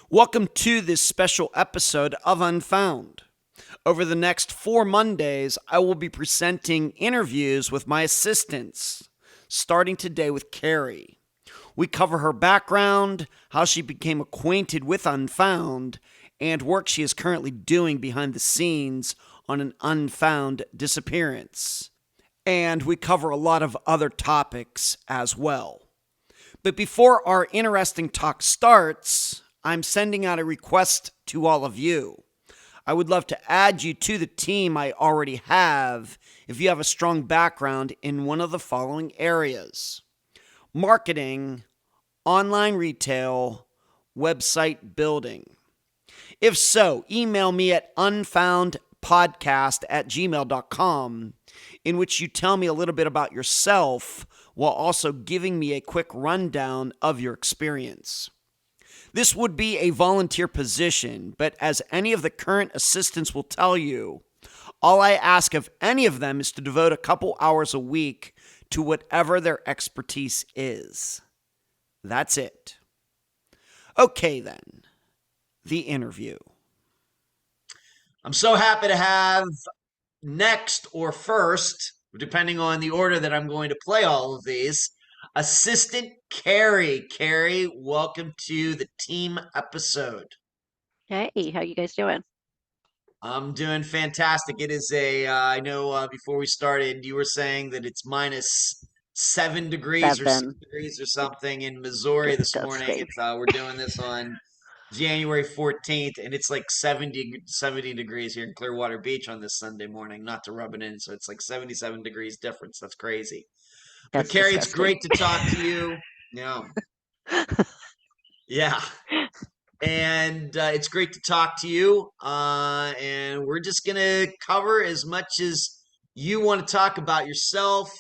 Welcome to this special episode of Unfound. Over the next 4 Mondays, I will be presenting interviews with my assistants, starting today with Karie. We cover her background, how she became acquainted with Unfound, and work she is currently doing behind the scenes on an unfound disappearance. And we cover a lot of other topics as well. But before our interesting talk starts, I'm sending out a request to all of you. I would love to add you to the team I already have if you have a strong background in one of the following areas: marketing, online retail, website building. If so, email me at unfoundpodcast@gmail.com, in which you tell me a little bit about yourself while also giving me a quick rundown of your experience. This would be a volunteer position, but as any of the current assistants will tell you, all I ask of any of them is to devote a couple hours a week to whatever their expertise is. That's it. Okay then, the interview. I'm so happy to have next or first, depending on the order that I'm going to play all of these, Assistant Karie. Karie, welcome to the team episode. Hey, how you guys doing? I'm doing fantastic. It is I know before we started, you were saying that it's minus 7 degrees or 6 7. degrees or something in Missouri this morning. Disgusting. We're doing this on January 14th, and it's like 70 degrees here in Clearwater Beach on this Sunday morning, not to rub it in. So it's like 77 degrees difference. That's crazy. But That's Karie, it's disgusting. great to talk to you. Yeah. Yeah. And it's great to talk to you. And we're just going to cover as much as you want to talk about yourself,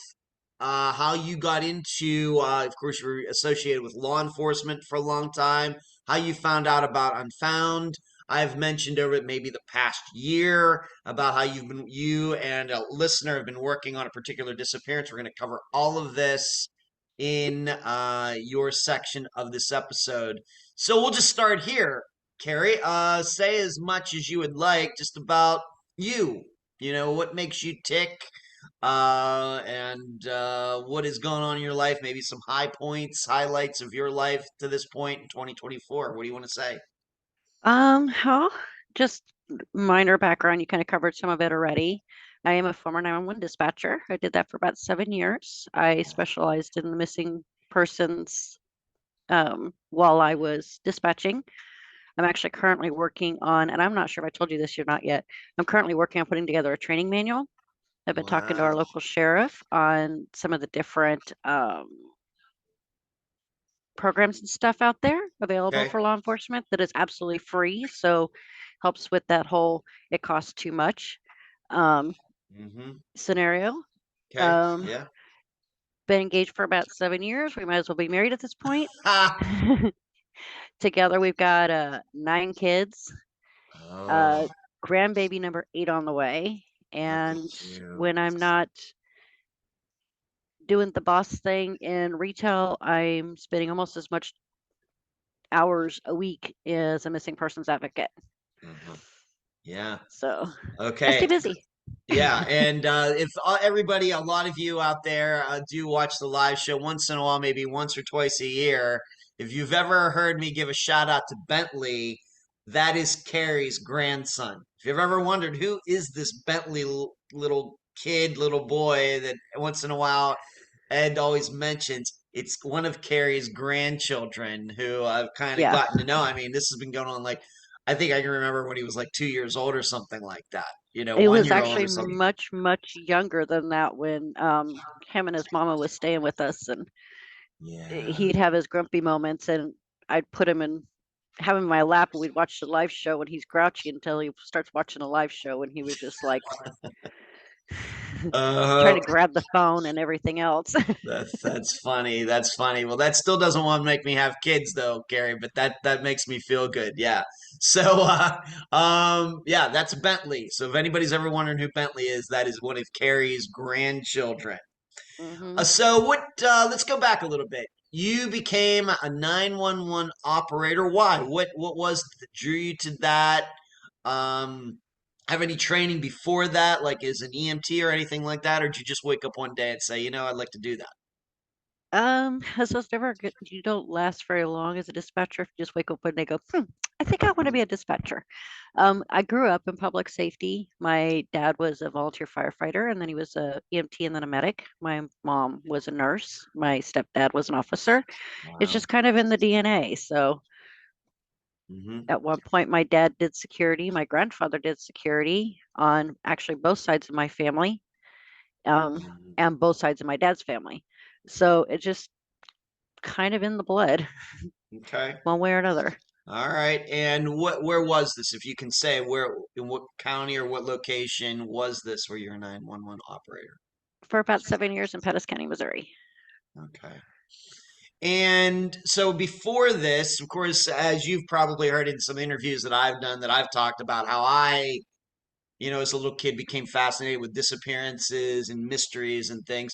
how you got into, of course, you were associated with law enforcement for a long time, how you found out about Unfound. I've mentioned over maybe the past year about how you and a listener have been working on a particular disappearance. We're going to cover all of this in your section of this episode. So we'll just start here, Karie. Say as much as you would like just about you. You know, what makes you tick, and what is going on in your life, maybe some high points, highlights of your life to this point in 2024. What do you want to say? How just minor background. You kind of covered some of it already. I am a former 911 dispatcher. I did that for about 7 years. I specialized in the missing persons while I was dispatching. I'm actually currently working on, and I'm not sure if I told you this or not yet. I'm currently working on putting together a training manual. I've been talking to our Wow. local sheriff on some of the different programs and stuff out there available Okay. for law enforcement that is absolutely free. So helps with that whole it costs too much um, Mm-hmm. scenario. Okay. Um, Yeah. been engaged for about 7 years. We might as well be married at this point. Ha. Together, we've got 9 kids, Oh, uh, grandbaby number 8 on the way. look at And you. when I'm not doing the boss thing in retail, I'm spending almost as much hours a week as a missing persons advocate. Uh-huh. Yeah. So I stay Okay. busy. Yeah, and if everybody, a lot of you out there do watch the live show once in a while, maybe once or twice a year, if you've ever heard me give a shout out to Bentley, that is Karie's grandson. If you've ever wondered who is this Bentley little kid, little boy that once in a while Ed always mentions, it's one of Karie's grandchildren who I've kind of Yeah. gotten to know. I mean, this has been going on like, I think I can remember when he was like 2 years old or something like that, It one was year old actually or something. much, much younger than that when him and his mama was staying with us, and Yeah. he'd have his grumpy moments, and I'd put him in, have him in my lap, and we'd watch the live show, and he's grouchy until he starts watching a live show, and he was just like trying Uh, to grab the phone and everything else. that's funny. That's funny. Well, that still doesn't want to make me have kids though, Karie, but that makes me feel good. Yeah. So yeah, that's Bentley. So if anybody's ever wondering who Bentley is, that is one of Karie's grandchildren. hmm So what let's go back a little bit. you became a 911 operator. Why? What was that drew you to that? Um, have any training before that, like as an EMT or anything like that, or did you just wake up one day and say, I'd like to do that? As those never good, you don't last very long as a dispatcher if you just wake up one day and go, I think I want to be a dispatcher. I grew up in public safety. My dad was a volunteer firefighter, and then he was a EMT and then a medic. My mom was a nurse. My stepdad was an officer. It's Wow. just kind of in the DNA. So Hmm. at one point, my dad did security. My grandfather did security on actually both sides of my family, um, and both sides of my dad's family. So it just kind of in the blood, Okay. one way or another. All right. And where was this? If you can say where in what county or what location was this where you're a 911 operator? For about 7 years in Pettis County, Missouri. Okay. And so before this, of course, as you've probably heard in some interviews that I've done, that I've talked about how I, as a little kid became fascinated with disappearances and mysteries and things.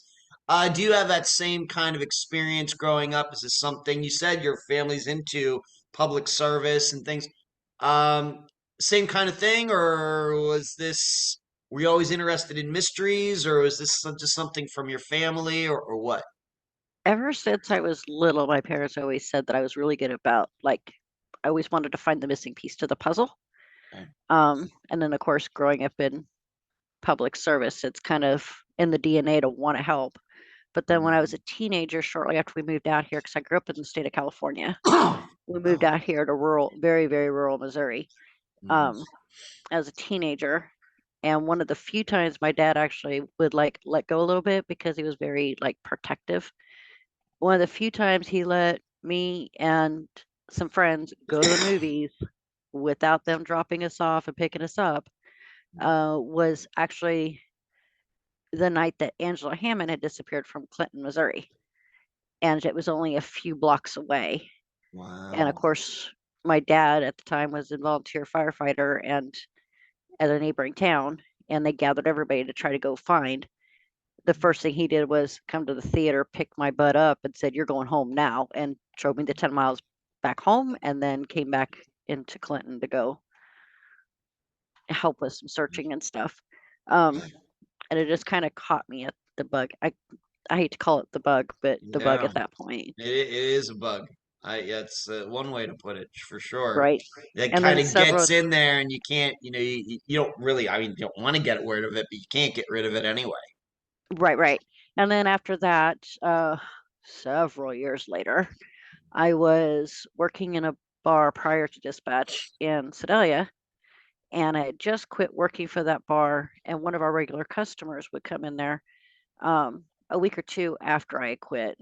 Do you have that same kind of experience growing up? Is this something you said your family's into public service and things? Um, Same kind of thing, or were you always interested in mysteries, or was this just something from your family, or what? Ever since I was little, my parents always said that I was really good about, like, I always wanted to find the missing piece to the puzzle. Okay. And then, of course, growing up in public service, it's kind of in the DNA to want to help. But then when I was a Mhm. teenager, shortly after we moved out here, because I grew up in the state of California, we moved Wow. out here to rural, very, very rural Missouri, Mhm. um, as a teenager. And one of the few times my dad actually would like let go a little bit because he was very like protective. One of the few times he let me and some friends go to the movies without them dropping us off and picking us up was actually the night that Angela Hammond had disappeared from Clinton, Missouri. And it was only a few blocks away. And of Wow. course, my dad at the time was a volunteer firefighter and at a neighboring town, and they gathered everybody to try to go find. The first thing he did was come to the theater, pick my butt up, and said, "You're going home now," and drove me the 10 miles back home, and then came back into Clinton to go help with some searching and stuff. Um, and it just kind of caught me at the bug. I hate to call it the bug, but the bug Yeah, at that point, it is a bug. Yeah, it's one way to put it for sure. right? It And kind then of several, gets in there, and you can't, you don't really. I mean, you don't want to get rid of it, but you can't get rid of it anyway. right, right. And then after that, several years later, I was working in a bar prior to dispatch in Sedalia, and I had just quit working for that bar, and one of our regular customers would come in there a week or two after I quit.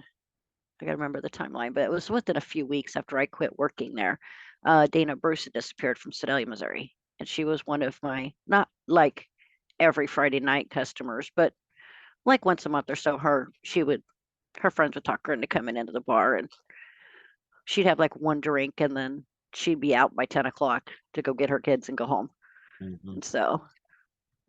I gotta remember the timeline, but it was within a few weeks after I quit working there. Dana Bruce had disappeared from Sedalia, Missouri, and she was one of my not like every Friday night customers, but like once a month or so. Her friends would talk her into coming into the bar, and she'd have like one drink, and then she'd be out by 10 o'clock to go get her kids and go home. Mhm. And so,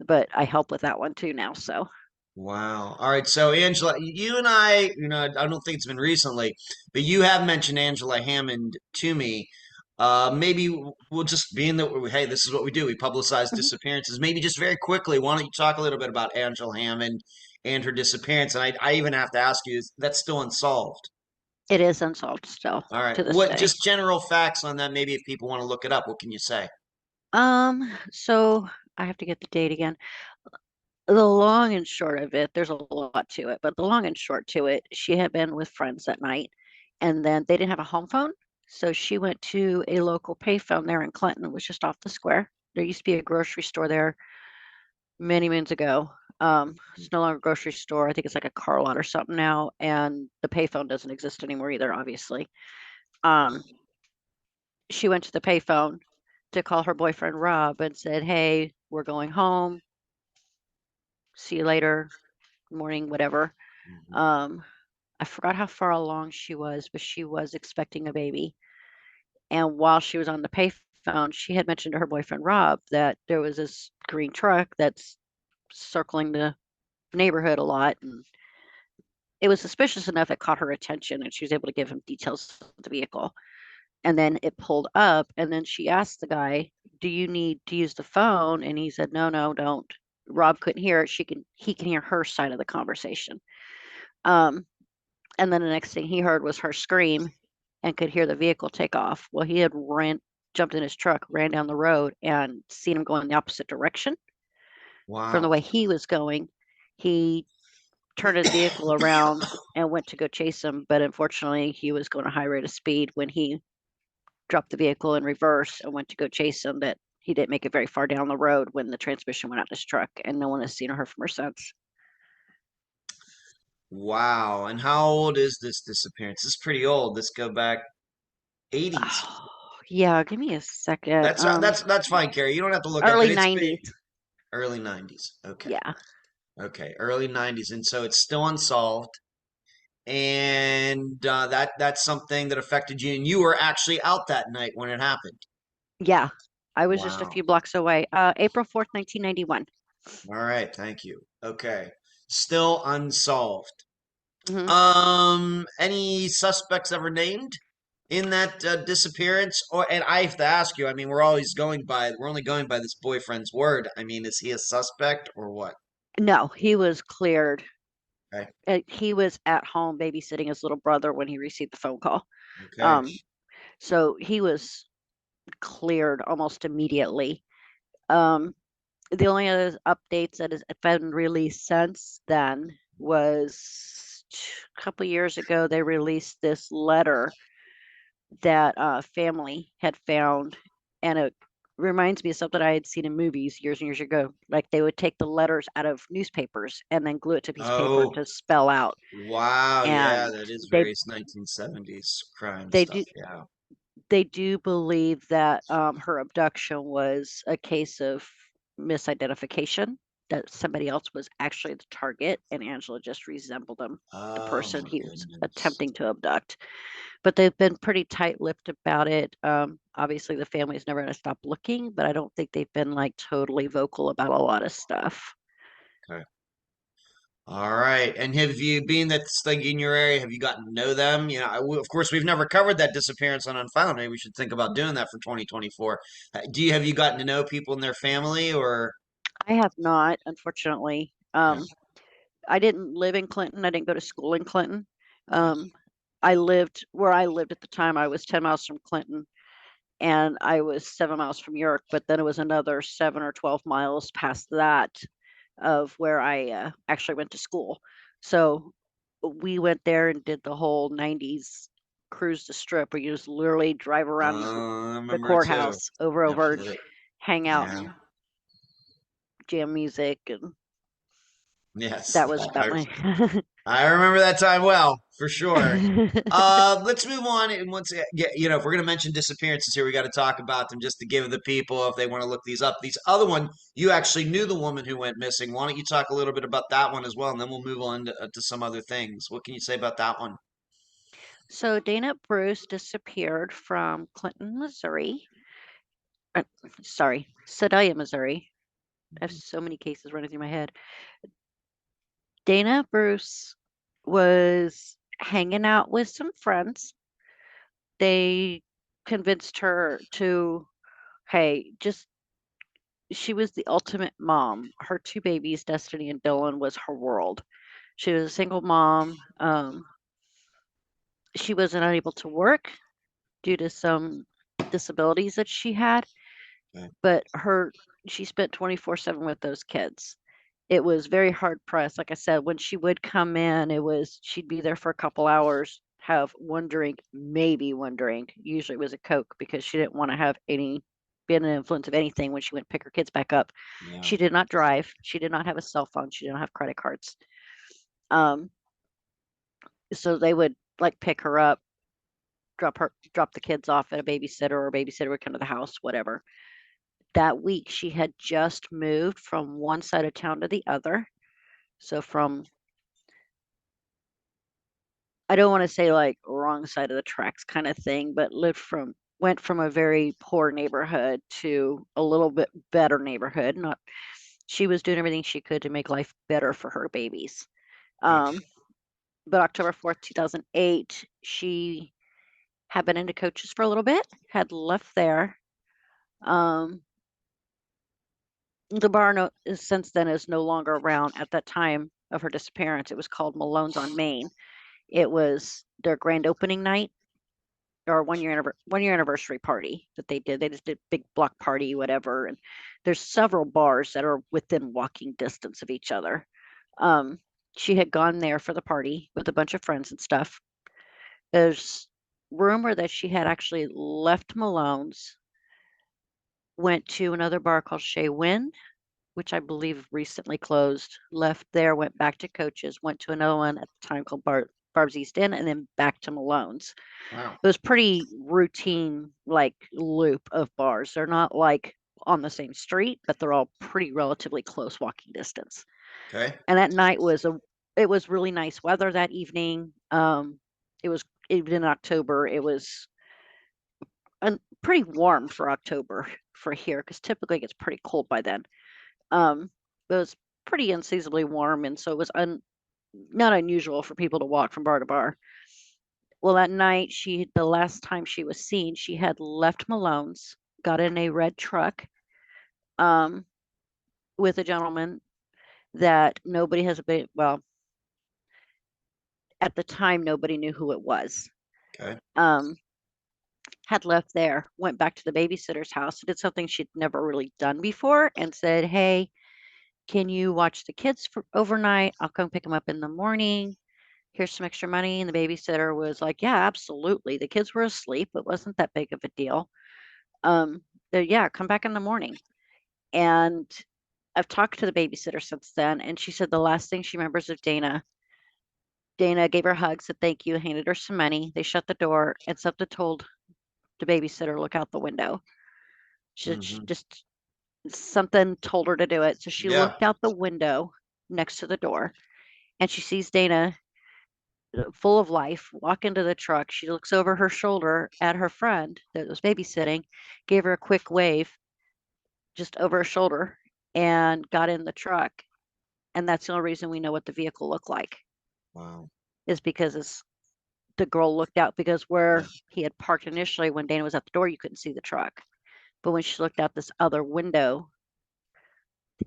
but I help with that one too now. So Wow. All right. So, Angela, you and I, I don't think it's been recently, but you have mentioned Angela Hammond to me. Maybe we'll just be in hey, this is what we do. We publicize mhm. disappearances. Maybe just very quickly, why don't you talk a little bit about Angela Hammond and her disappearance? And I even have to ask you, is that still unsolved? It is unsolved still All right. to this What, day. just general facts on that? Maybe if people want to look it up, what can you say? So I have to get the date again. The long and short of it, there's a lot to it, but the long and short to it, she had been with friends that night, and then they didn't have a home phone. So she went to a local payphone there in Clinton, it was just off the square. There used to be a grocery store there many moons ago. It's no longer a grocery store. I think it's like a car lot or something now, and the payphone doesn't exist anymore either, obviously. Um, she went to the payphone to call her boyfriend Rob and said, "Hey, we're going home. See you later, morning, whatever." Mhm. Um, I forgot how far along she was, but she was expecting a baby. And while she was on the payphone, she had mentioned to her boyfriend Rob that there was this green truck that's circling the neighborhood a lot, and it was suspicious enough it caught her attention, and she was able to give him details of the vehicle. And then it pulled up, and then she asked the guy, "Do you need to use the phone?" And he said, "No, no, don't." Rob couldn't hear it. He can hear her side of the conversation. Um, and then the next thing he heard was her scream and could hear the vehicle take off. Well, he had jumped in his truck, ran down the road, and seen him going the opposite direction from the Wow. way he was going. He turned his vehicle around and went to go chase him, but unfortunately, he was going a high rate of speed when he dropped the vehicle in reverse and went to go chase him. That he didn't make it very far down the road when the transmission went out in his truck, and no one has seen or heard from her since. Wow. And how old is this disappearance? This is pretty old. Let's go back 80s. Oh, yeah, give me a second. That's fine, Carrie. You don't have to look up Early it. It's been 90s. early 90s. Okay. Yeah. Okay. Early 90s. And so it's still unsolved. And that's something that affected you. And you were actually out that night when it happened. Yeah. I was just a Wow. few blocks away. April 4th, 1991. All right. Thank you. Okay. Still unsolved. Hmm. Any suspects ever named in that disappearance? Or and I have to ask you. I mean, we're only going by this boyfriend's word. I mean, is he a suspect or what? No, he was cleared. Okay. He was at home babysitting his little brother when he received the phone call. Okay. Um, so he was cleared almost immediately. Um, the only other updates that has been released since then was a couple years ago. They released this letter that family had found, and it reminds me of something I had seen in movies years and years ago. Like they would take the letters out of newspapers and then glue it to a piece of paper Oh, to spell out. wow. Yeah, And that is they various 1970s crime they stuff. do Yeah. they do believe that her abduction was a case of misidentification, that somebody else was actually the target and Angela just resembled him, the Oh person my he was goodness. attempting to abduct. But they've been pretty tight-lipped about it. Obviously, the family's never going to stop looking, but I don't think they've been like totally vocal about a lot of stuff. Okay. All right. And have you, being that's like in your area, have you gotten to know them? You know, of course, we've never covered that disappearance on Unfound. Maybe we should think about doing that for 2024. Have you gotten to know people in their family or? I have not, unfortunately. Okay. I didn't live in Clinton. I didn't go to school in Clinton. Okay. Um, I lived where I lived at the time. I was 10 miles from Clinton, and I was 7 miles from York, but then it was another 7 or 12 miles past that of where I actually went to school. So we went there and did the whole 90s cruise the strip where you just literally drive around I the remember it too. courthouse over, Absolutely. hang out Yeah. and jam music. And Yes. that was about my. I remember that time well, for sure. Let's move on. And once, yeah, you know, if we're going to mention disappearances here, we got to talk about them just to give the people, if they want to look these up. These other one, you actually knew the woman who went missing. Why don't you talk a little bit about that one as well, and then we'll move on to some other things. What can you say about that one? So Dana Bruce disappeared from Clinton, Missouri. Uh, sorry, Sedalia, Missouri. I have so many cases running through my head. Dana Bruce was hanging out with some friends. They convinced her to, hey, just she was the ultimate mom. Her two babies, Destiny and Dylan, was her world. She was a single mom. She wasn't unable to work due to some disabilities that she had, Okay. but she spent 24/7 with those kids. It was very hard pressed. Like I said, when she would come in, she'd be there for a couple hours, have one drink, maybe one drink. Usually it was a Coke because she didn't want to have any be an influence of anything when she went pick her kids back up. Yeah. She did not drive. She did not have a cell phone. She did not have credit cards. Um, so they would like pick her up, drop the kids off at a babysitter, or a babysitter would come to the house, whatever. That week she had just moved from one side of town to the other. So from, I don't want to say like wrong side of the tracks kind of thing, but went from a very poor neighborhood to a little bit better neighborhood. Not She was doing everything she could to make life better for her babies. Okay. Um, but October 4th, 2008, she had been into Coaches for a little bit, had left there. Um, the bar since then is no longer around. At that time of her disappearance, it was called Malone's on Main. It was their grand opening night or 1 year anniversary party that they did. They just did a big block party, whatever. And there's several bars that are within walking distance of each other. Um, she had gone there for the party with a bunch of friends and stuff. There's rumor that she had actually left Malone's, went to another bar called Chez Wynn, which I believe recently closed, left there, went back to Coaches, went to another one at the time called Barb's East End, and then back to Malone's. Wow. It was pretty routine, like loop of bars. They're not like on the same street, but they're all pretty relatively close walking distance. Okay. And that night it was really nice weather that evening. It was even in October. It was pretty warm for October for here because typically it gets pretty cold by then. It was pretty unseasonably warm, and so it was not unusual for people to walk from bar to bar. Well, that night, the last time she was seen, she had left Malone's, got in a red truck, um, with a gentleman that nobody has been, well, at the time, nobody knew who it was. Okay. Um, had left there, went back to the babysitter's house, did something she'd never really done before, and said, "Hey, can you watch the kids for overnight? I'll come pick them up in the morning. Here's some extra money." And the babysitter was like, "Yeah, absolutely." The kids were asleep. It wasn't that big of a deal. Um, yeah, come back in the morning. And I've talked to the babysitter since then, and she said the last thing she remembers of Dana gave her a hug, said thank you, handed her some money. They shut the door, and something told the babysitter, look out the window. She Mm-hmm. just, something told her to do it. So she Yeah. looked out the window next to the door, and she sees Dana, full of life, walk into the truck. She looks over her shoulder at her friend that was babysitting, gave her a quick wave just over her shoulder, and got in the truck. And that's the only reason we know what the vehicle looked like, Wow. is because the girl looked out, because where he had parked initially when Dana was at the door, you couldn't see the truck. But when she looked out this other window,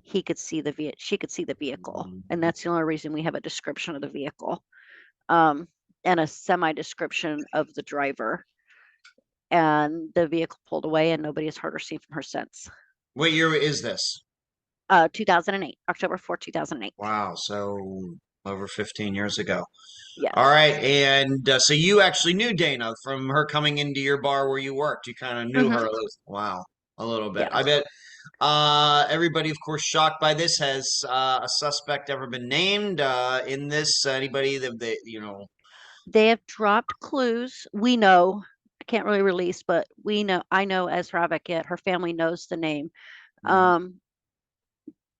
she could see the vehicle. And Mhm. that's the only reason we have a description of the vehicle, um, and a semi description of the driver. And the vehicle pulled away, and nobody has heard or seen from her since. What year is this? 2008, October 4th, 2008. Wow. So over 15 years ago. All Yes. right. And so you actually knew Dana from her coming into your bar where you worked. You kind of knew her Hmm. a little. Wow. A little bit. I Yes. bet everybody, of course, shocked by this. Has a suspect ever been named in this? Anybody that They have dropped clues. We know, I can't really release, but we know, I know as her advocate, her family knows the name. Mhm. Um,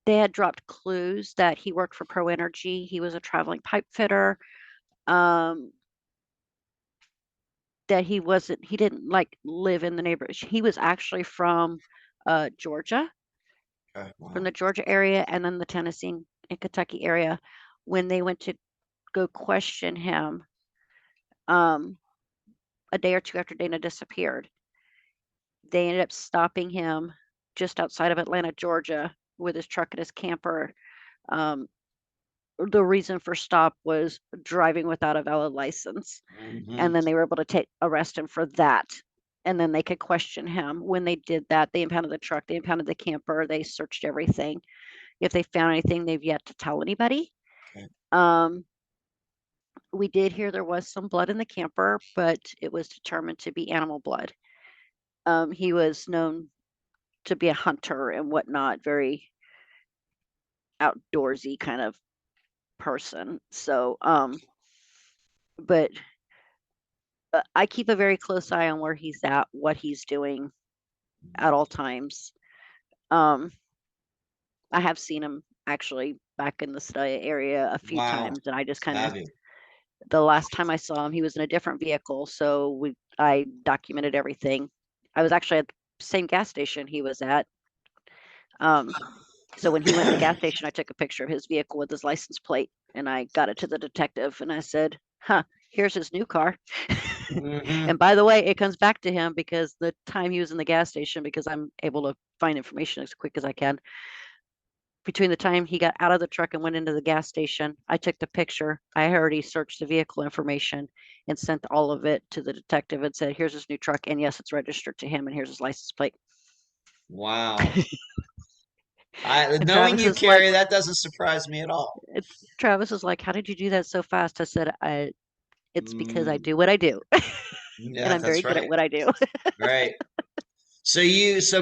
they had dropped clues that he worked for Pro Energy. He was a traveling pipe fitter. Um, that he didn't like live in the neighborhood. He was actually from Georgia, Okay. from Wow. the Georgia area, and then the Tennessee and Kentucky area. When they went to go question him, um, a day or two after Dana disappeared, they ended up stopping him just outside of Atlanta, Georgia, with his truck and his camper. Um, the reason for stop was driving without a valid license, Hmm. and then they were able to arrest him for that. And then they could question him. When they did that, they impounded the truck, they impounded the camper, they searched everything. If they found anything, they've yet to tell anybody. Okay. Um, we did hear there was some blood in the camper, but it was determined to be animal blood. He was known to be a hunter and whatnot, very outdoorsy kind of person. So, but I keep a very close eye on where he's at, what he's doing at all times. Um, I have seen him actually back in the study area a few Wow. times, and I just kind of, Have you? the last time I saw him, he was in a different vehicle, so I documented everything. I was actually at the same gas station he was at. Um, So when he went to the gas station, I took a picture of his vehicle with his license plate and I got it to the detective and I said, huh, here's his new car. Hmm. And by the way, it comes back to him because the time he was in the gas station, because I'm able to find information as quick as I can, between the time he got out of the truck and went into the gas station, I took the picture. I already searched the vehicle information and sent all of it to the detective and said, here's his new truck. And yes, it's registered to him and here's his license plate. Wow. I And knowing Travis you, is like, Karie, that doesn't surprise me at all. Travis is like, how did you do that so fast? I said, it's because I Mm, do what I do. And yeah, I'm very that's good at right. what I do. Right. So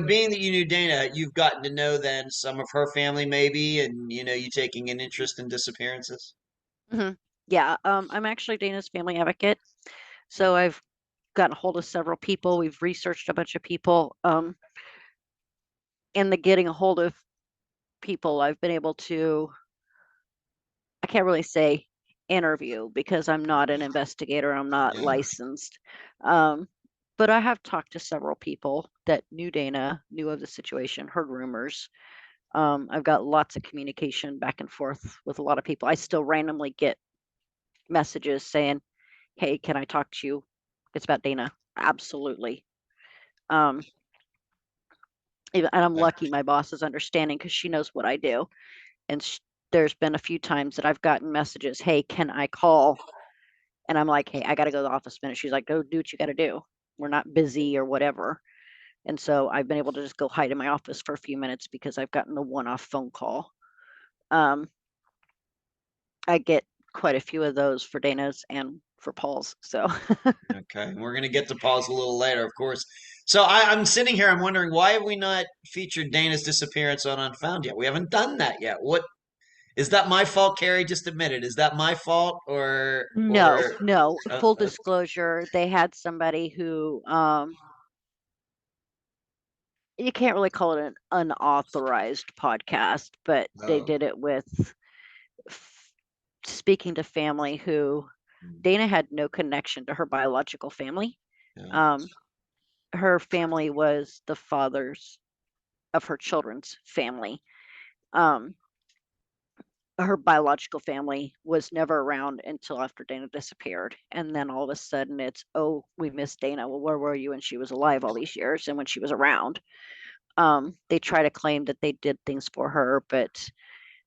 being that you knew Dana, you've gotten to know then some of her family maybe, and you taking an interest in disappearances. Hmm. Yeah, I'm actually Dana's family advocate. So I've gotten a hold of several people. We've researched a bunch of people. And the getting a hold of people, I've been able to, I can't really say interview because I'm not an investigator, I'm not Yeah. licensed. Um, but I have talked to several people that knew Dana, knew of the situation, heard rumors. I've got lots of communication back and forth with a lot of people. I still randomly get messages saying, hey, can I talk to you? It's about Dana. Absolutely. Um, and I'm Okay. lucky my boss is understanding because she knows what I do. And there's been a few times that I've gotten messages, hey, can I call? And I'm like, hey, I got to go to the office a minute. She's like, go do what you got to do. We're not busy or whatever. And so I've been able to just go hide in my office for a few minutes because I've gotten a one-off phone call. Um, I get quite a few of those for Dana's and for Paul's. So Okay. And we're gonna get to pause a little later, of course. So I'm sitting here, I'm wondering why have we not featured Dana's disappearance on Unfound yet? We haven't done that yet. What is that my fault, Karie? Just admit it. Is that my fault no, or no, uh, full uh, disclosure, they had somebody who you can't really call it an unauthorized podcast, but they oh, did it with speaking to family who hmm, Dana had no connection to her biological family. yeah, Um, her family was the fathers of her children's family. Um, her biological family was never around until after Dana disappeared. And then all of a sudden it's, oh, we missed Dana. Well, where were you when she was alive all these years and when she was around? They try to claim that they did things for her, but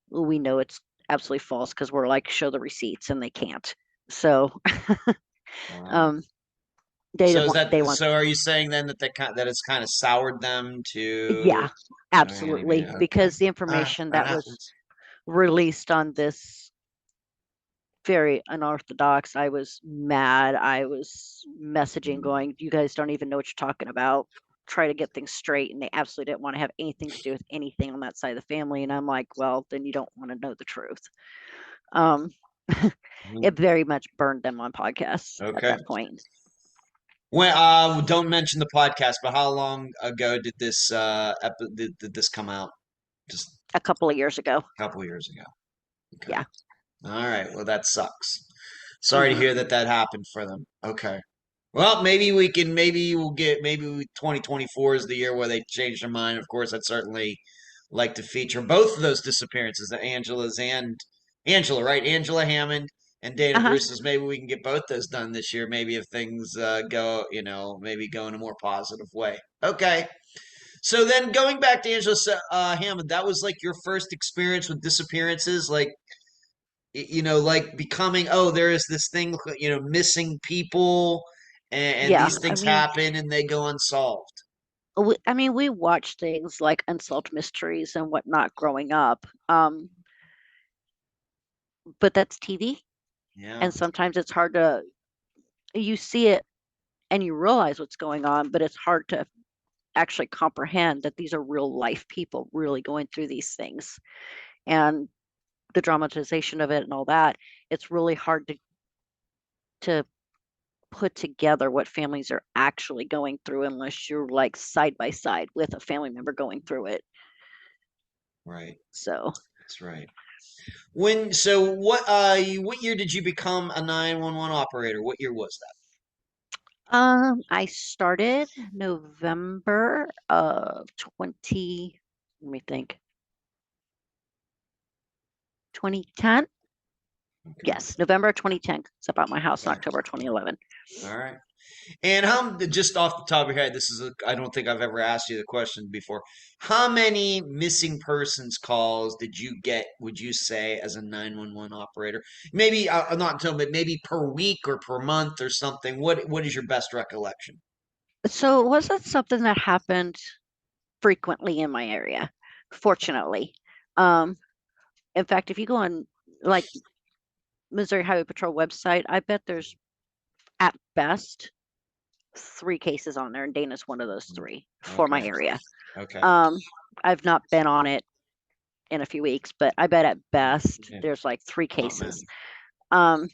we know it's absolutely false because we're like, show the receipts and they can't. So wow. um, they So is want, that they want, so? Are you saying then that it's kind of soured them to? yeah, Yeah, absolutely. okay. Because the information That that was happens. released on this very unorthodox. I was mad. I was messaging Mm, going, you guys don't even know what you're talking about. Try to get things straight. And they absolutely didn't want to have anything to do with anything on that side of the family. And I'm like, well, then you don't want to know the truth. Um, mm, it very much burned them on podcasts at okay. that point. Well, don't mention the podcast, but how long ago did did this come out? Just A couple of years ago. a couple years ago. Okay. Yeah. All right. Well, that sucks. Sorry to Hmm. hear that happened for them. Okay. Well, maybe 2024 is the year where they change their mind. Of course, I'd certainly like to feature both of those disappearances, the Angela's and Angela, right? Angela Hammond and Dana Uh-huh. Bruce's. Maybe we can get both those done this year. Maybe if things maybe go in a more positive way. Okay. So then going back to Angela Hammond, that was like your first experience with disappearances, like like becoming, oh, there is this thing, missing people, and Yeah. these things happen and they go unsolved. I mean, we watch things like Unsolved Mysteries and whatnot growing up. But that's TV. Yeah, And sometimes it's hard to, you see it and you realize what's going on, but it's hard to actually comprehend that these are real life people really going through these things. And the dramatization of it and all that, it's really hard to put together what families are actually going through unless you're like side by side with a family member going through it. right. So That's right. What year did you become a 911 operator? What year was I started November of 20, let me think. 2010. Okay. Yes, November 2010. It's about my house in Okay. October 2011. All right. And how, just off the top of your head, I don't think I've ever asked you the question before. How many missing persons calls did you get, would you say, as a 911 operator? Maybe, not until, but maybe per week or per month or something. What is your best recollection? So it wasn't something that happened frequently in my area, fortunately. Um, in fact, if you go on like Missouri Highway Patrol website, I bet there's at best 3 cases on there, and Dana's one of those 3 for my Okay. area. Okay. Um, I've not been on it in a few weeks, but I bet at best Yeah. there's like 3 Not many. cases. Um,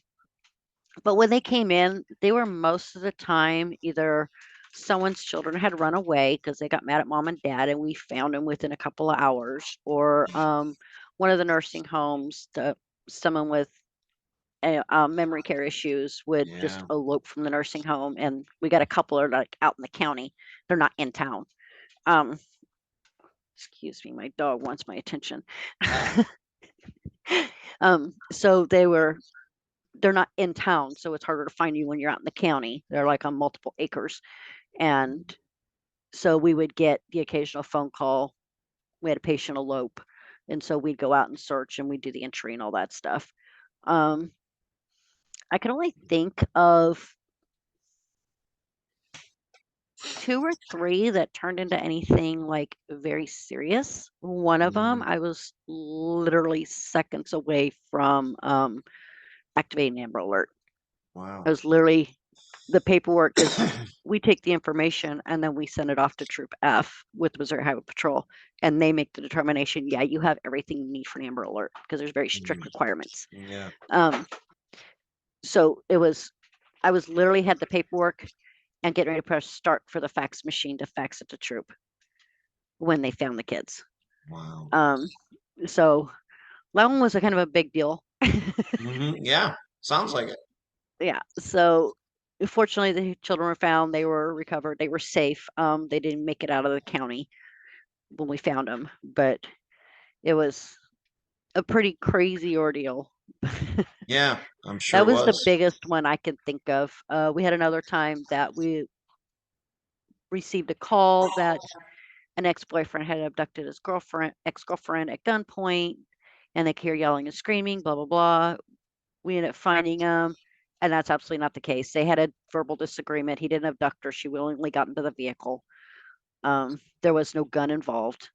but when they came in, they were most of the time either someone's children had run away because they got mad at mom and dad, and we found them within a couple of hours, or one of the nursing homes, someone with memory care issues would just Yeah. elope from the nursing home, and we got a couple are like out in the county. They're not in town. Um, excuse me, my dog wants my attention. Ah. So they're not in town, so it's harder to find you when you're out in the county. They're like on multiple acres. And so we would get the occasional phone call. We had a patient elope. And so we'd go out and search, and we'd do the entry and all that stuff. Um, I can only think of 2 or 3 that turned into anything like very serious. One of them, Mhm. I was literally seconds away from activating Amber Alert. I Wow. was literally the paperwork, because we take the information and then we send it off to Troop F with Missouri Highway Patrol, and they make the determination. Yeah, you have everything you need for an Amber Alert because there's very strict Mhm. requirements. Yeah. Um, so I was literally had the paperwork and getting ready to press start for the fax machine to fax it to Troop when they found the kids. Wow. Um, so that one was a kind of a big deal. Yeah. Sounds like it. Yeah. So fortunately, the children were found. They were recovered. They were safe. They didn't make it out of the county when we found them, but it was a pretty crazy ordeal. Yeah, I'm sure That it was the was. biggest one I can think of. We had another time that we received a call that an ex-boyfriend had abducted his ex-girlfriend at gunpoint, and they could hear yelling and screaming, blah blah blah. We ended up finding him, and that's absolutely not the case. They had a verbal disagreement. He didn't abduct her. She willingly got into the vehicle. There was no gun involved.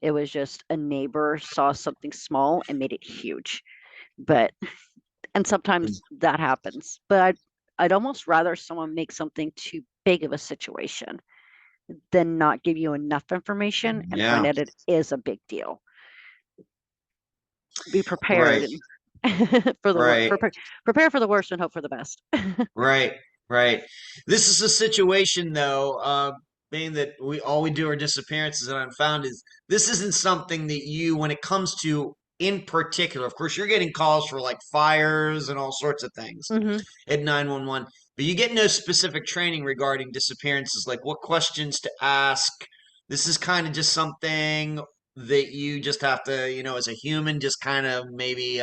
It was just a neighbor saw something small and made it huge. But and Mm. sometimes that happens. But I'd almost rather someone make something too big of a situation than not give you enough information and find Yeah, out it is a big deal. Be prepared right, and for the right, prepare for the worst and hope for the best. right, right. This is a situation, though, being that we do our disappearances and unfound is this isn't something that you, when it comes to in particular, of course, you're getting calls for like fires and all sorts of things Hmm. at 911, but you get no specific training regarding disappearances, like what questions to ask. This is kind of just something that you just have to, as a human, just kind of maybe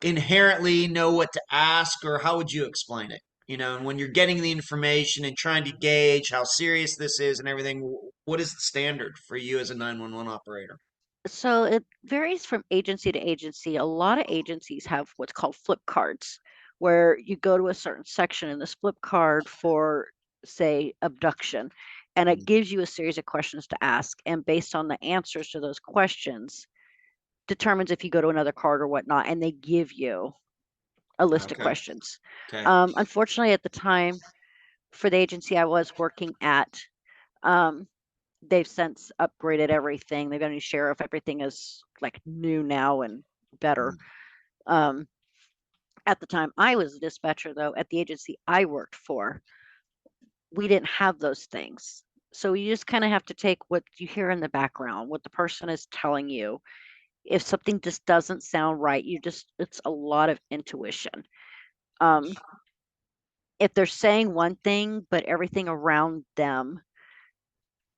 inherently know what to ask, or how would you explain it? And when you're getting the information and trying to gauge how serious this is and everything, what is the standard for you as a 911 operator? So it varies from agency to agency. A lot of agencies have what's called flip cards, where you go to a certain section in this flip card for, say, abduction, and it gives you a series of questions to ask. And based on the answers to those questions, determines if you go to another card or whatnot. And they give you a list of Okay. questions. Okay. Unfortunately, at the time, for the agency I was working at, um, they've since upgraded everything. They've got a new sheriff. Everything is like new now and better. Um, at the time I was a dispatcher, though, at the agency I worked for, we didn't have those things. So you just kind of have to take what you hear in the background, what the person is telling you. If something just doesn't sound right, it's a lot of intuition. Um, if they're saying one thing, but everything around them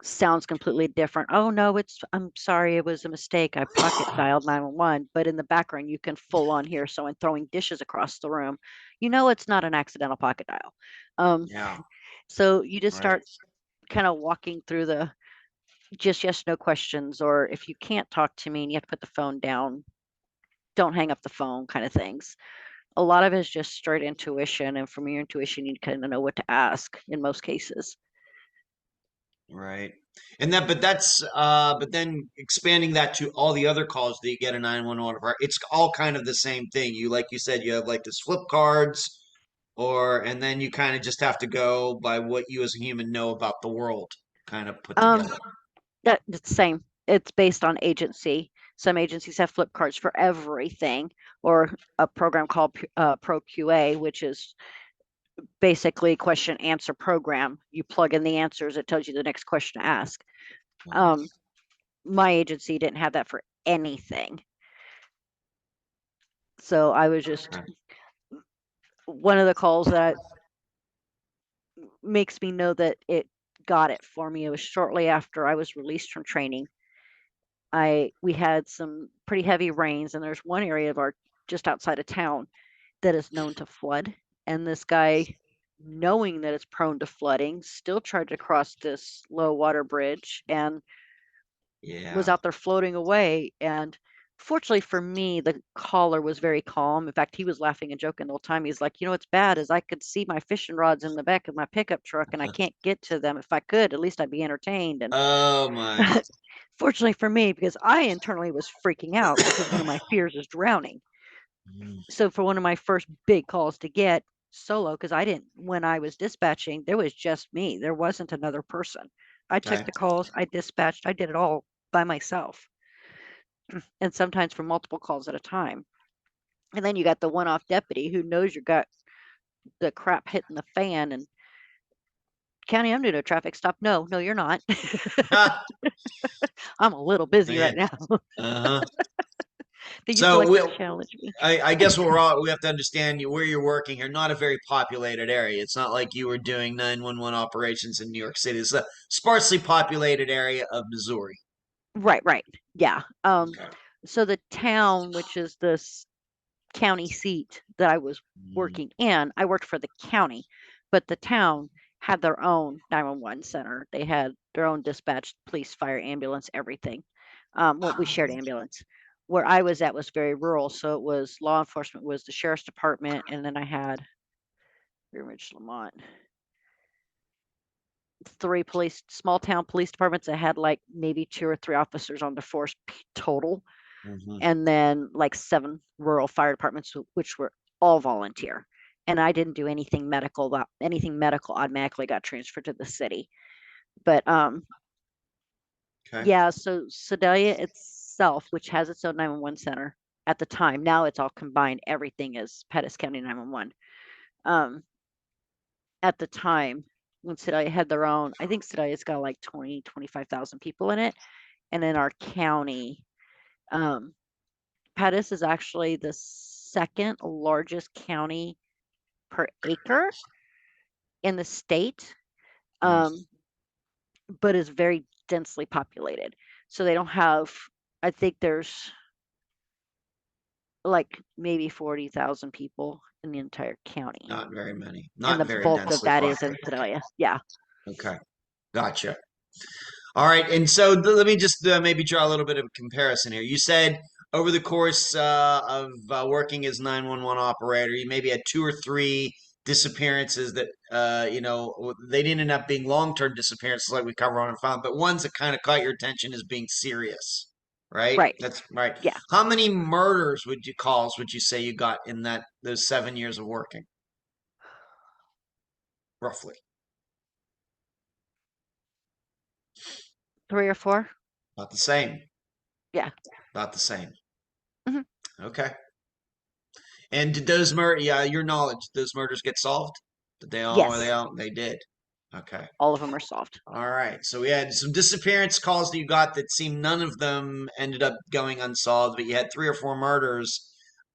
sounds completely different. Oh no, I'm sorry, it was a mistake. I pocket dialed 911, but in the background you can full on hear someone throwing dishes across the room. You know it's not an accidental pocket dial. Um, Yeah. so you just Right. start kind of walking through the just yes, no questions, or if you can't talk to me and you have to put the phone down, don't hang up the phone kind of things. A lot of it is just straight intuition, and from your intuition, you kind of know what to ask in most cases. Right. And but then expanding that to all the other calls that you get a 911 for, it's all kind of the same thing. Like you said, you have like this flip cards, and then you kind of just have to go by what you as a human know about the world, kind of put Um, together. it's the same. It's based on agency. Some agencies have flip cards for everything, or a program called Pro QA, which is basically question answer program. You plug in the answers, it tells you the next question to ask. Um, my agency didn't have that for anything. So I was just Okay. one of the calls that makes me know that it got it for me. It was shortly after I was released from training. We had some pretty heavy rains, and there's one area of our just outside of town that is known to flood. And this guy, knowing that it's prone to flooding, still tried to cross this low water bridge and was Yeah. out there floating away. And fortunately for me, the caller was very calm. In fact, he was laughing and joking the whole time. He's like, what's bad is I could see my fishing rods in the back of my pickup truck and I can't get to them. If I could, at least I'd be entertained. And Oh my. fortunately for me, because I internally was freaking out because one of my fears is drowning. Mm, So for one of my first big calls to get solo, because I didn't, when I was dispatching, there was just me. There wasn't another person. I took okay. the calls, I dispatched, I did it all by myself, and sometimes for multiple calls at a time. And then you got the one off deputy who knows you got the crap hitting the fan and County, I'm doing a traffic stop. No, no, you're not. Ah, I'm a little busy right man. now. Uh-huh. They used to So like to challenge me. I guess we have to understand where you're working here. Not a very populated area. It's not like you were doing 911 operations in New York City. It's a sparsely populated area of Missouri. Right, right. Yeah. Okay. So the town, which is this county seat that I was Mm. working in, I worked for the county, but the town had their own 911 center. They had their own dispatch, police, fire, ambulance, everything. Well, we shared ambulance. Where I was at was very rural, so it was law enforcement was the sheriff's department, and then I had Ridge Lamont, three small town police departments that had like maybe two or three officers on the force total, Hmm. and then like seven rural fire departments, which were all volunteer. And I didn't do anything medical. Anything medical automatically got transferred to the city. But Okay. yeah, so Sedalia itself, which has its own 911 center at the time, now it's all combined. Everything is Pettis County 911. Um, at the time, when Sedalia had their own, I think Sedalia's got like 25,000 people in it. And in our county, um, Pettis is actually the second largest county per acre in the state, Mm. um, but is very densely populated. So they don't have, I think there's like maybe 40,000 people in the entire county. Not very many. And Not the very bulk of densely that is in populated. Sedalia. Yeah. Okay. Gotcha. All right, and so let me just maybe draw a little bit of a comparison here. You said over the course of working as 911 operator, you maybe had two or three disappearances that they didn't end up being long-term disappearances like we cover on Unfound, but ones that kind of caught your attention as being serious, right? Right. That's right. Yeah. How many murders would you say you got in those 7 years of working, roughly? Three or four. About the same. Yeah. About the same. Hmm. Okay. And did those yeah, your knowledge, those murders get solved? Did they all, or Yes. they did? Okay. All of them are solved. All right. So we had some disappearance calls that you got that seemed none of them ended up going unsolved, but you had three or four murders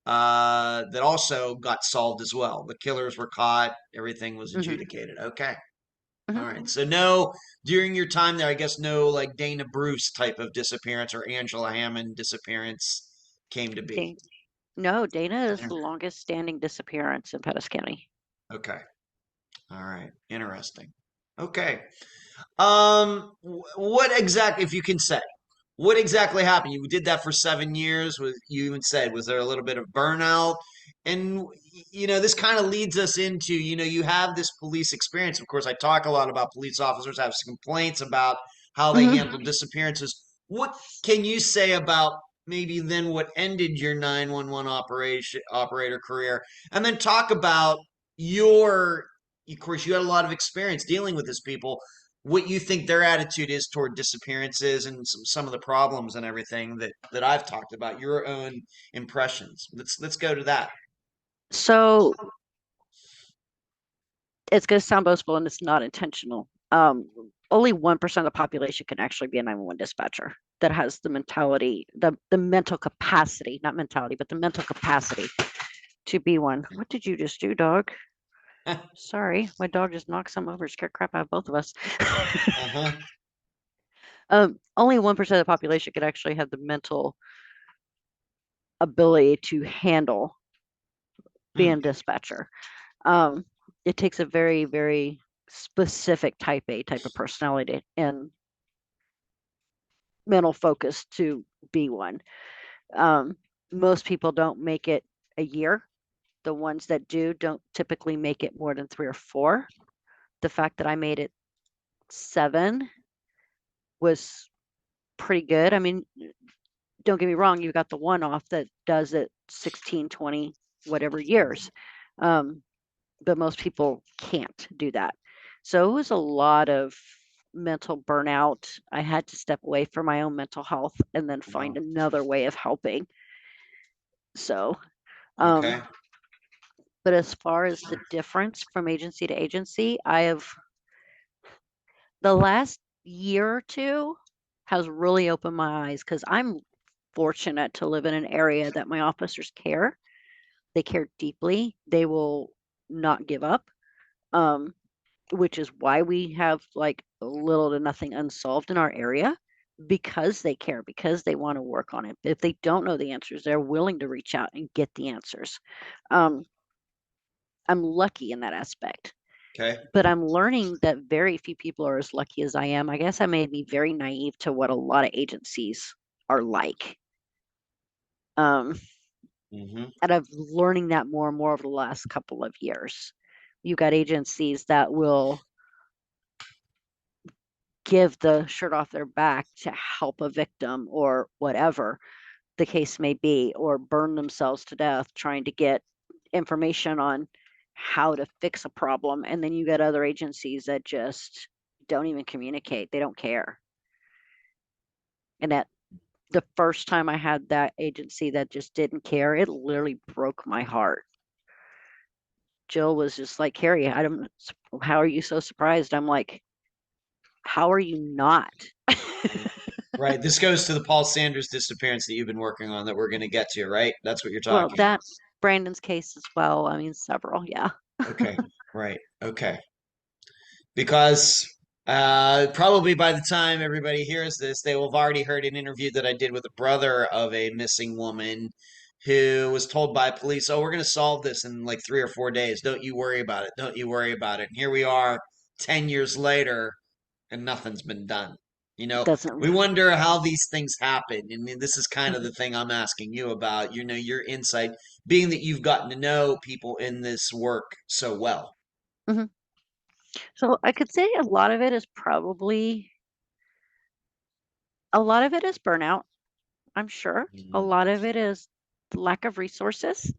that also got solved as well. The killers were caught, everything was Hmm. adjudicated. Okay. All Hmm. right. So no, during your time there, I guess no like Dana Bruce type of disappearance or Angela Hammond disappearance came to be. No, Dana is the longest standing disappearance in Pettis County. Okay. All right. Interesting. Okay. What exactly, if you can say, what exactly happened? You did that for 7 years. Was you even said, was there a little bit of burnout? And this kind of leads us into, you have this police experience. Of course, I talk a lot about police officers have some complaints about how they Hmm. handle disappearances. What can you say about maybe then what ended your 911 operator career? And then talk about your, of course, you had a lot of experience dealing with these people, what you think their attitude is toward disappearances and some of the problems and everything that I've talked about, your own impressions. Let's go to that. So it's going to sound boastful and it's not intentional. Only 1% of the population can actually be a 911 dispatcher that has the mentality, the mental capacity, not mentality, but the mental capacity to be one. What did you just do, dog? Sorry, my dog just knocked some over, scared crap out of both of us. Uh-huh. Only 1% of the population could actually have the mental ability to handle being Hmm. a dispatcher. Um, it takes a very, very specific type A type of personality and mental focus to be one. Um, Most people don't make it a year. The ones that do don't typically make it more than 3 or 4. The fact that I made it 7 was pretty good. I mean, don't get me wrong, you got the one off that does it 16, 20, whatever years. Um, but most people can't do that. So it was a lot of mental burnout. I had to step away from my own mental health and then find Wow. another way of helping. So, um, Okay. but as far as the difference from agency to agency, I have the last year or two has really opened my eyes because I'm fortunate to live in an area that my officers care. They care deeply. They will not give up. Um, which is why we have like little to nothing unsolved in our area because they care, because they want to work on it. If they don't know the answers, they're willing to reach out and get the answers. Um, I'm lucky in that aspect, Okay. but I'm learning that very few people are as lucky as I am. I guess I made me very naive to what a lot of agencies are like. Um, Mm-hmm. and I'm learning that more and more over the last couple of years. You got agencies that will give the shirt off their back to help a victim or whatever the case may be, or burn themselves to death trying to get information on how to fix a problem. And then you get other agencies that just don't even communicate, they don't care. And that the first time I had that agency that just didn't care, it literally broke my heart. Jill was just like, Karie, I don't, how are you so surprised? I'm like, how are you not? Right. Right. This goes to the Paul Sanders disappearance that you've been working on that we're going to get to, right? That's what you're Well, talking that Brandon's case as well. I mean, several, yeah. about. Okay. Right. Okay. Because probably by the time everybody hears this, they will have already heard an interview that I did with a brother of a missing woman who was told by police, "Oh, we're going to solve this in like 3 or 4 days. Don't you worry about it. Don't you worry about it." And here we are 10 years later, and nothing's been done. Doesn't. We wonder how these things happen. And this is kind of Mhm, the thing I'm asking you about, your insight, being that you've gotten to know people in this work so well. mhm. So I could say a lot of it is burnout, I'm sure. A Mm, lot of it is the lack of resources,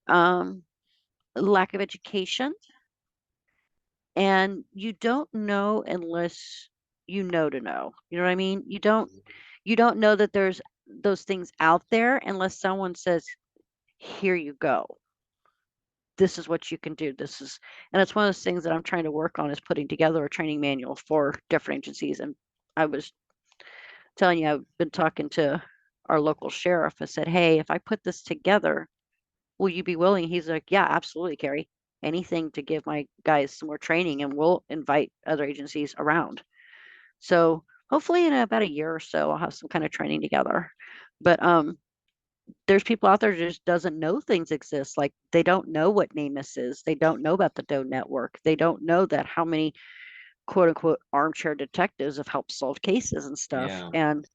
um, lack of education, and you don't know unless you know to know. You know what I mean? You don't know that there's those things out there unless someone says, "Here you go. This is what you can do. This is," and it's one of those things that I'm trying to work on is putting together a training manual for different agencies. And I was telling you, I've been talking to our local sheriff. I said, "Hey, if I put this together, will you be willing?" He's like, "Yeah, absolutely, Karie." anything to give my guys some more training, and we'll invite other agencies around. So hopefully in about a year or so, I'll have some kind of training together. But there's people out there that just doesn't know things exist. Like they don't know what NamUs is. They don't know about the Doe Network. They don't know that how many quote unquote armchair detectives have helped solve cases and stuff. Yeah. And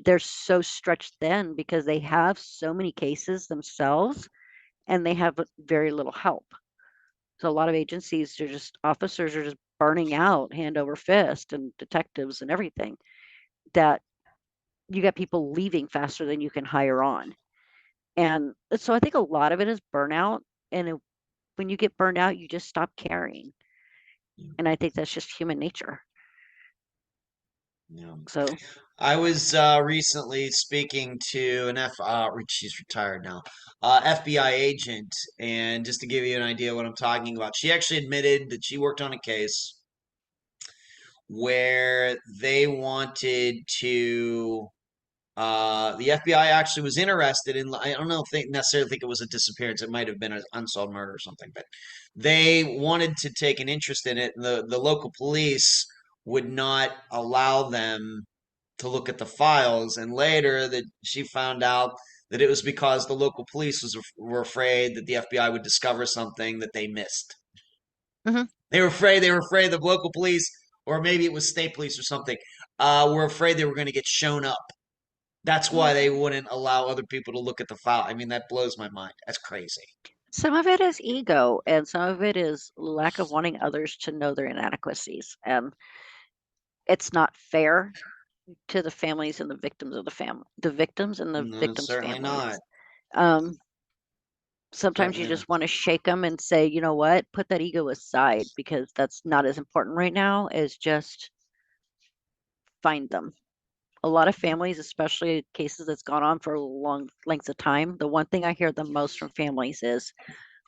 they're so stretched thin because they have so many cases themselves and they have very little help. So a lot of agencies are just officers are just burning out hand over fist, and detectives and everything, that you got people leaving faster than you can hire on. And so I think a lot of it is burnout. And when you get burned out, you just stop caring. Yeah. And I think that's just human nature. Yeah. So, I was recently speaking to an she's retired now, FBI agent, and just to give you an idea what I'm talking about, she actually admitted that she worked on a case where they wanted to. The FBI actually was interested in. I don't know if necessarily think it was a disappearance. It might have been an unsolved murder or something, but they wanted to take an interest in it. And the local police would not allow them to look at the files. And later, that she found out that it was because the local police were afraid that the FBI would discover something that they missed. mhm. They were afraid. They were afraid the local police, or maybe it was state police or something, were afraid they were going to get shown up. That's why they wouldn't allow other people to look at the file. I mean, that blows my mind. That's crazy. Some of it is ego, and some of it is lack of wanting others to know their inadequacies. And it's not fair to the families and the victims of the victims and the No, victims' certainly not. families. Um, Sometimes you Certainly not. just want to shake them and say, you know what, put that ego aside because that's not as important right now as just find them. A lot of families, especially cases that's gone on for long lengths of time, the one thing I hear the most from families is,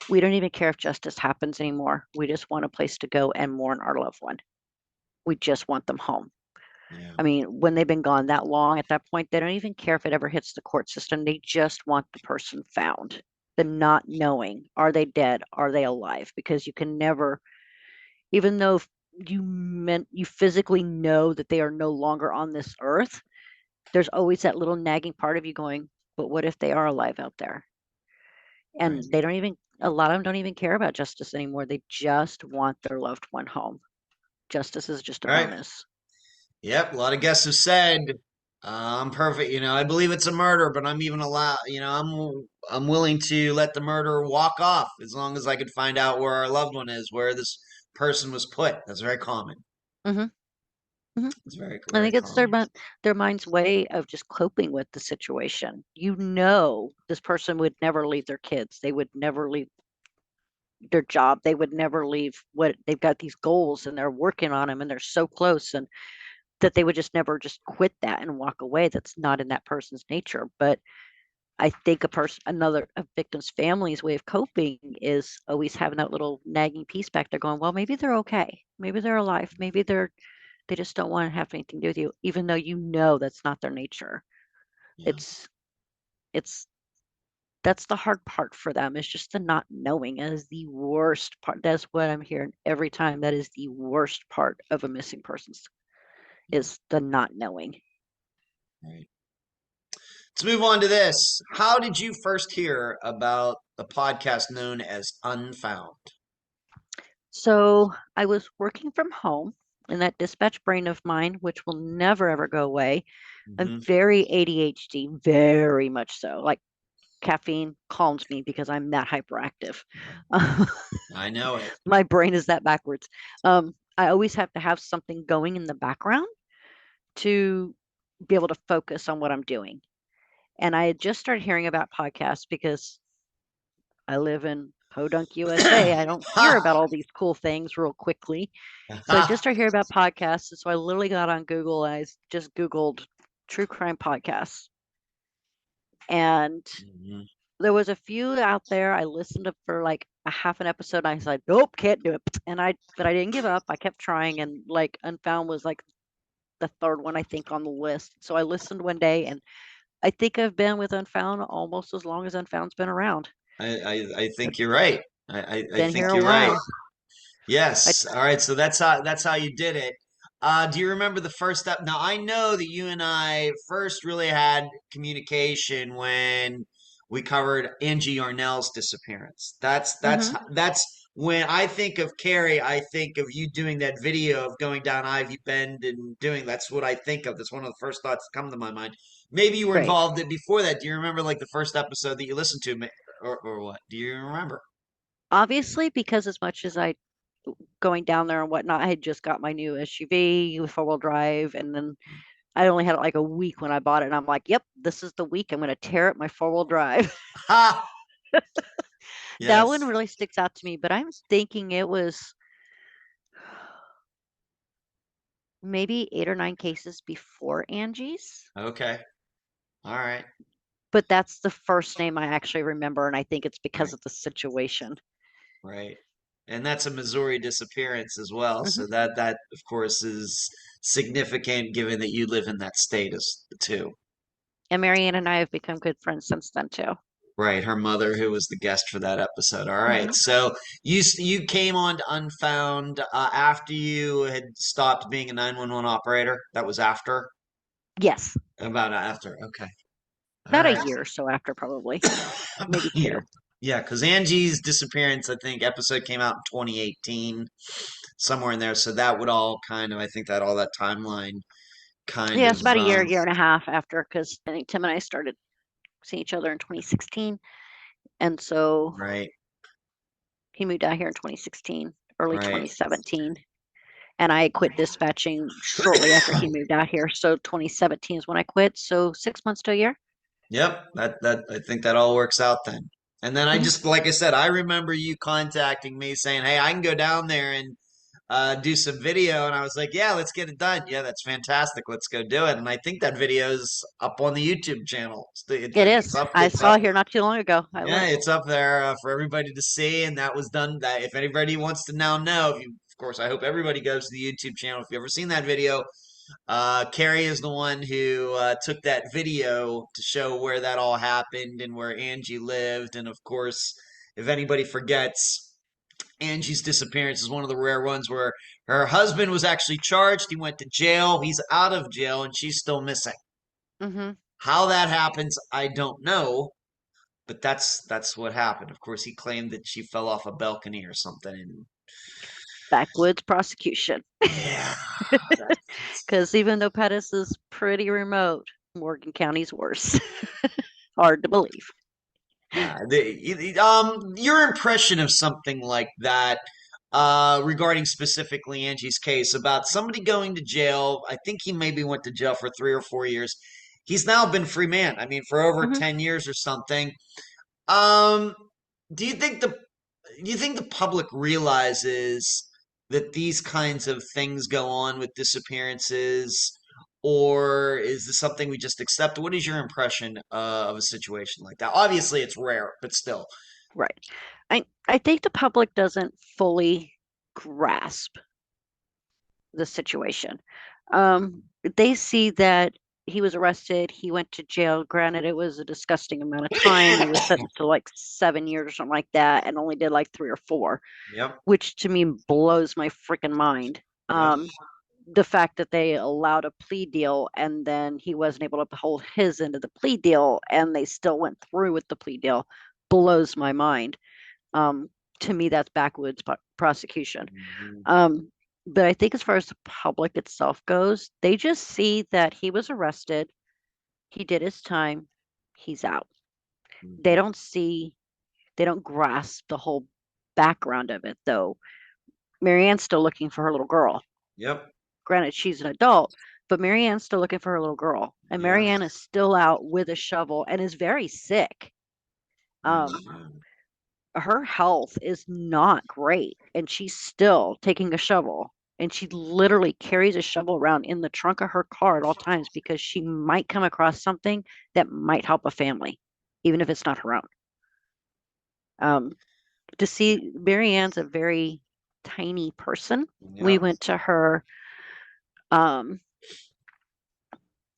we don't even care if justice happens anymore. We just want a place to go and mourn our loved one. We just want them home. Yeah. I mean, when they've been gone that long, at that point, they don't even care if it ever hits the court system. They just want the person found. The not knowing, are they dead? Are they alive? Because you can never, even though you physically know that they are no longer on this earth, there's always that little nagging part of you going, but what if they are alive out there? Right. And they don't even, a lot of them don't even care about justice anymore. They just want their loved one home. Justice is just a All right. bonus. Yep. A lot of guests have said I'm perfect. I believe it's a murder, but I'm even allowed. I'm willing to let the murderer walk off as long as I could find out where our loved one is, where this person was put. That's very common. Hmm. Hmm. It's very I very think it's common. their mind's way of just coping with the situation. You know, this person would never leave their kids. They would never leave their job. They would never leave what they've got, these goals and they're working on them and they're so close, and that they would just never just quit that and walk away. That's not in that person's nature. But I think a victim's family's way of coping is always having that little nagging piece back there going, well, maybe they're okay. Maybe they're alive. Maybe they just don't want to have anything to do with you, even though you know that's not their nature. Yeah. It's it's that's the hard part for them, is just the not knowing is the worst part. That's what I'm hearing every time. That is the worst part of a missing person's, Yeah. is the not knowing. Right. Let's move on to this. How did you first hear about the podcast known as Unfound? So I was working from home, and that dispatch brain of mine, which will never ever go away. I'm Hmm. very ADHD, very much so. Like caffeine calms me because I'm that hyperactive. I know it. My brain is that backwards. I always have to have something going in the background to be able to focus on what I'm doing. And I had just started hearing about podcasts because I live in Podunk, USA. I don't hear Ha! about all these cool things real quickly. So I just Ha! started hearing about podcasts. And so I literally got on Google and I just Googled true crime podcasts. And Mhm. there was a few out there. I listened to for like a half an episode and I said, nope, can't do it. But I didn't give up. I kept trying, and like Unfound was like the third one I think on the list. So I listened one day, and I think I've been with Unfound almost as long as Unfound's been around. I think you're right. I Been think here a you're right. while. I Yes. All right. So that's how you did it. Do you remember the first step? Now I know that you and I first really had communication when we covered Angie Yarnell's disappearance. hmm That's when I think of Karie, I think of you doing that video of going down Ivy Bend and doing. That's what I think of. That's one of the first thoughts that come to my mind. Maybe you were Right. involved in before that. Do you remember like the first episode that you listened to, or what? Do you remember? Obviously, because as much as I going down there and whatnot, I had just got my new SUV with 4-wheel drive, and then I only had it like a week when I bought it, and I'm like, "Yep, this is the week I'm going to tear up my 4-wheel drive." Ha! That one Yes. really sticks out to me, but I'm thinking it was maybe 8 or 9 cases before Angie's, Okay. All right. but that's the first name I actually remember, and I think it's because Right. of the situation. Right. And that's a Missouri disappearance as well. hmm So that of course is significant given that you live in that state as too. And Marianne and I have become good friends since then too. Right. Her mother, who was the guest for that episode. All right. hmm So you came on to Unfound after you had stopped being a 911 operator. That was after. Yes, About after. Okay. All about a right. year or so after, probably About maybe a year. two. Yeah, because Angie's disappearance, I think, episode came out in 2018, somewhere in there. So that would all kind of, I think that all that timeline kind Yeah, of, it's about a year, year and a half after, because I think Tim and I started seeing each other in 2016, and so right, he moved out here in 2016, early right. 2017, and I quit dispatching shortly after he moved out here. So 2017 is when I quit. So 6 months to a year. Yep, that I think that all works out then. And then I hmm just, like I said, I remember you contacting me saying, "Hey, I can go down there and do some video," and I was like, "Yeah, let's get it done. Yeah, that's fantastic. Let's go do it." And I think that video is up on the YouTube channel. It is. I It's saw up. it here not too long ago. I Yeah, looked. it's up there for everybody to see, and that was done. That if anybody wants to now know, if you, of course, I hope everybody goes to the YouTube channel. If you've ever seen that video, Karie is the one who took that video to show where that all happened and where Angie lived. And of course, if anybody forgets, Angie's disappearance is one of the rare ones where her husband was actually charged. He went to jail. He's out of jail, and she's still missing. hmm How that happens, I don't know, but that's what happened. Of course, he claimed that she fell off a balcony or something. And Backwoods prosecution. yeah, Because even though Pettis is pretty remote, Morgan County's worse. Hard to believe. yeah. Your impression of something like that, regarding specifically Angie's case about somebody going to jail. I think he maybe went to jail for 3 or 4 years. He's now been free man. I mean, for over hmm 10 years or something. Um, do you think the public realizes that these kinds of things go on with disappearances, or is this something we just accept? What is your impression of a situation like that? Obviously, it's rare, but still. Right. I think the public doesn't fully grasp the situation. They see that he was arrested, he went to jail. Granted, it was a disgusting amount of time. He was sentenced to like 7 years or something like that, and only did like 3 or 4, Yep. which to me blows my freaking mind. Yep. The fact that they allowed a plea deal and then he wasn't able to hold his end of the plea deal and they still went through with the plea deal blows my mind. Um, to me, that's backwoods prosecution. Mhm. Um, but I think as far as the public itself goes, they just see that he was arrested, he did his time, he's out. They Mhm. don't see, they don't grasp the whole background of it, though. Marianne's still looking for her little girl. Yep. Granted, she's an adult, but Marianne's still looking for her little girl. And Yeah. Marianne is still out with a shovel and is very sick. Um, Mhm. her health is not great, and she's still taking a shovel. And she literally carries a shovel around in the trunk of her car at all times because she might come across something that might help a family, even if it's not her own. Um, to see Marianne's a very tiny person. We Yep. went to um,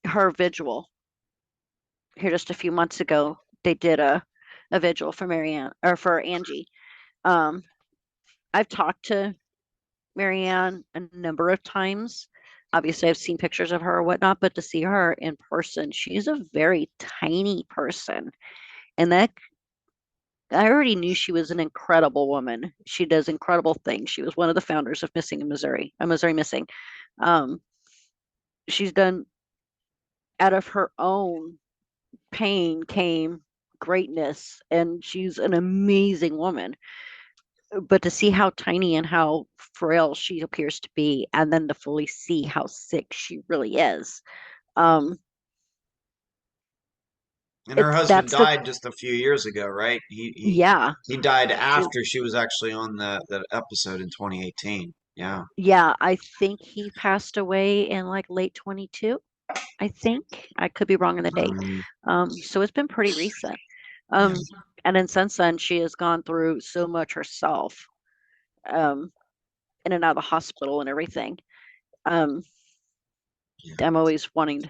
her vigil here just a few months ago. They did a vigil for Marianne or for Angie, Um, I've talked to Marianne a number of times. Obviously, I've seen pictures of her or whatnot, but to see her in person, she's a very tiny person. And that I already knew she was an incredible woman. She does incredible things. She was one of the founders of Missing in Missouri, Missouri Missing. Um, she's done out of her own pain came greatness, and she's an amazing woman. But to see how tiny and how frail she appears to be, and then to fully see how sick she really is, um, And her it's husband that's the died just a few years ago, right? yeah. He died It, after she was actually on that episode in 2018. Yeah. yeah, I think he passed away in like late 22. I think I could be wrong in the date. Um, So it's been pretty recent. yeah. Um, and then since then, she has gone through so much herself, um, in and out of the hospital and everything. Um, I'm always wanting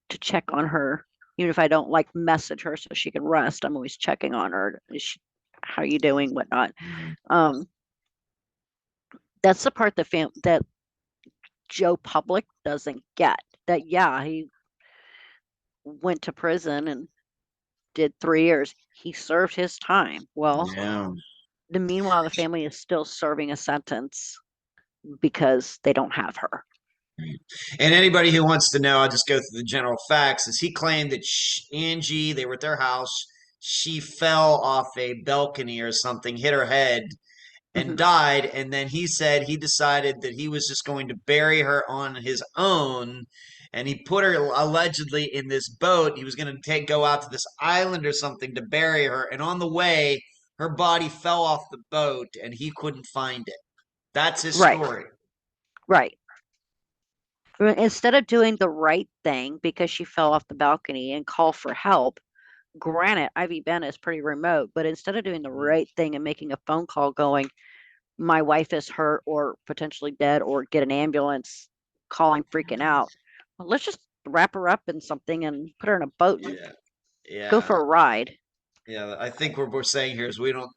to check on her, even if I don't like message her so she can rest. I'm always checking on her. Is she, how are you doing? Whatnot. Mhm. Um, that's the part that Joe Public doesn't get. That yeah, he went to prison and did 3 years. He served his time. Well, Yeah. meanwhile, the family is still serving a sentence because they don't have her. And anybody who wants to know, I'll just go through the general facts. Is he claimed that Angie, they were at their house, she fell off a balcony or something, hit her head, and Hmm. died. And then he said he decided that he was just going to bury her on his own. And he put her allegedly in this boat. He was going to go out to this island or something to bury her. And on the way, her body fell off the boat and he couldn't find it. That's his Right, story. right. Instead of doing the right thing because she fell off the balcony and call for help, granted, Ivy Bend is pretty remote, but instead of doing the right thing and making a phone call going, my wife is hurt or potentially dead, or get an ambulance, calling, freaking out, well, let's just wrap her up in something and put her in a boat and Yeah. go Yeah. for a ride. Yeah. I think what we're saying here is we don't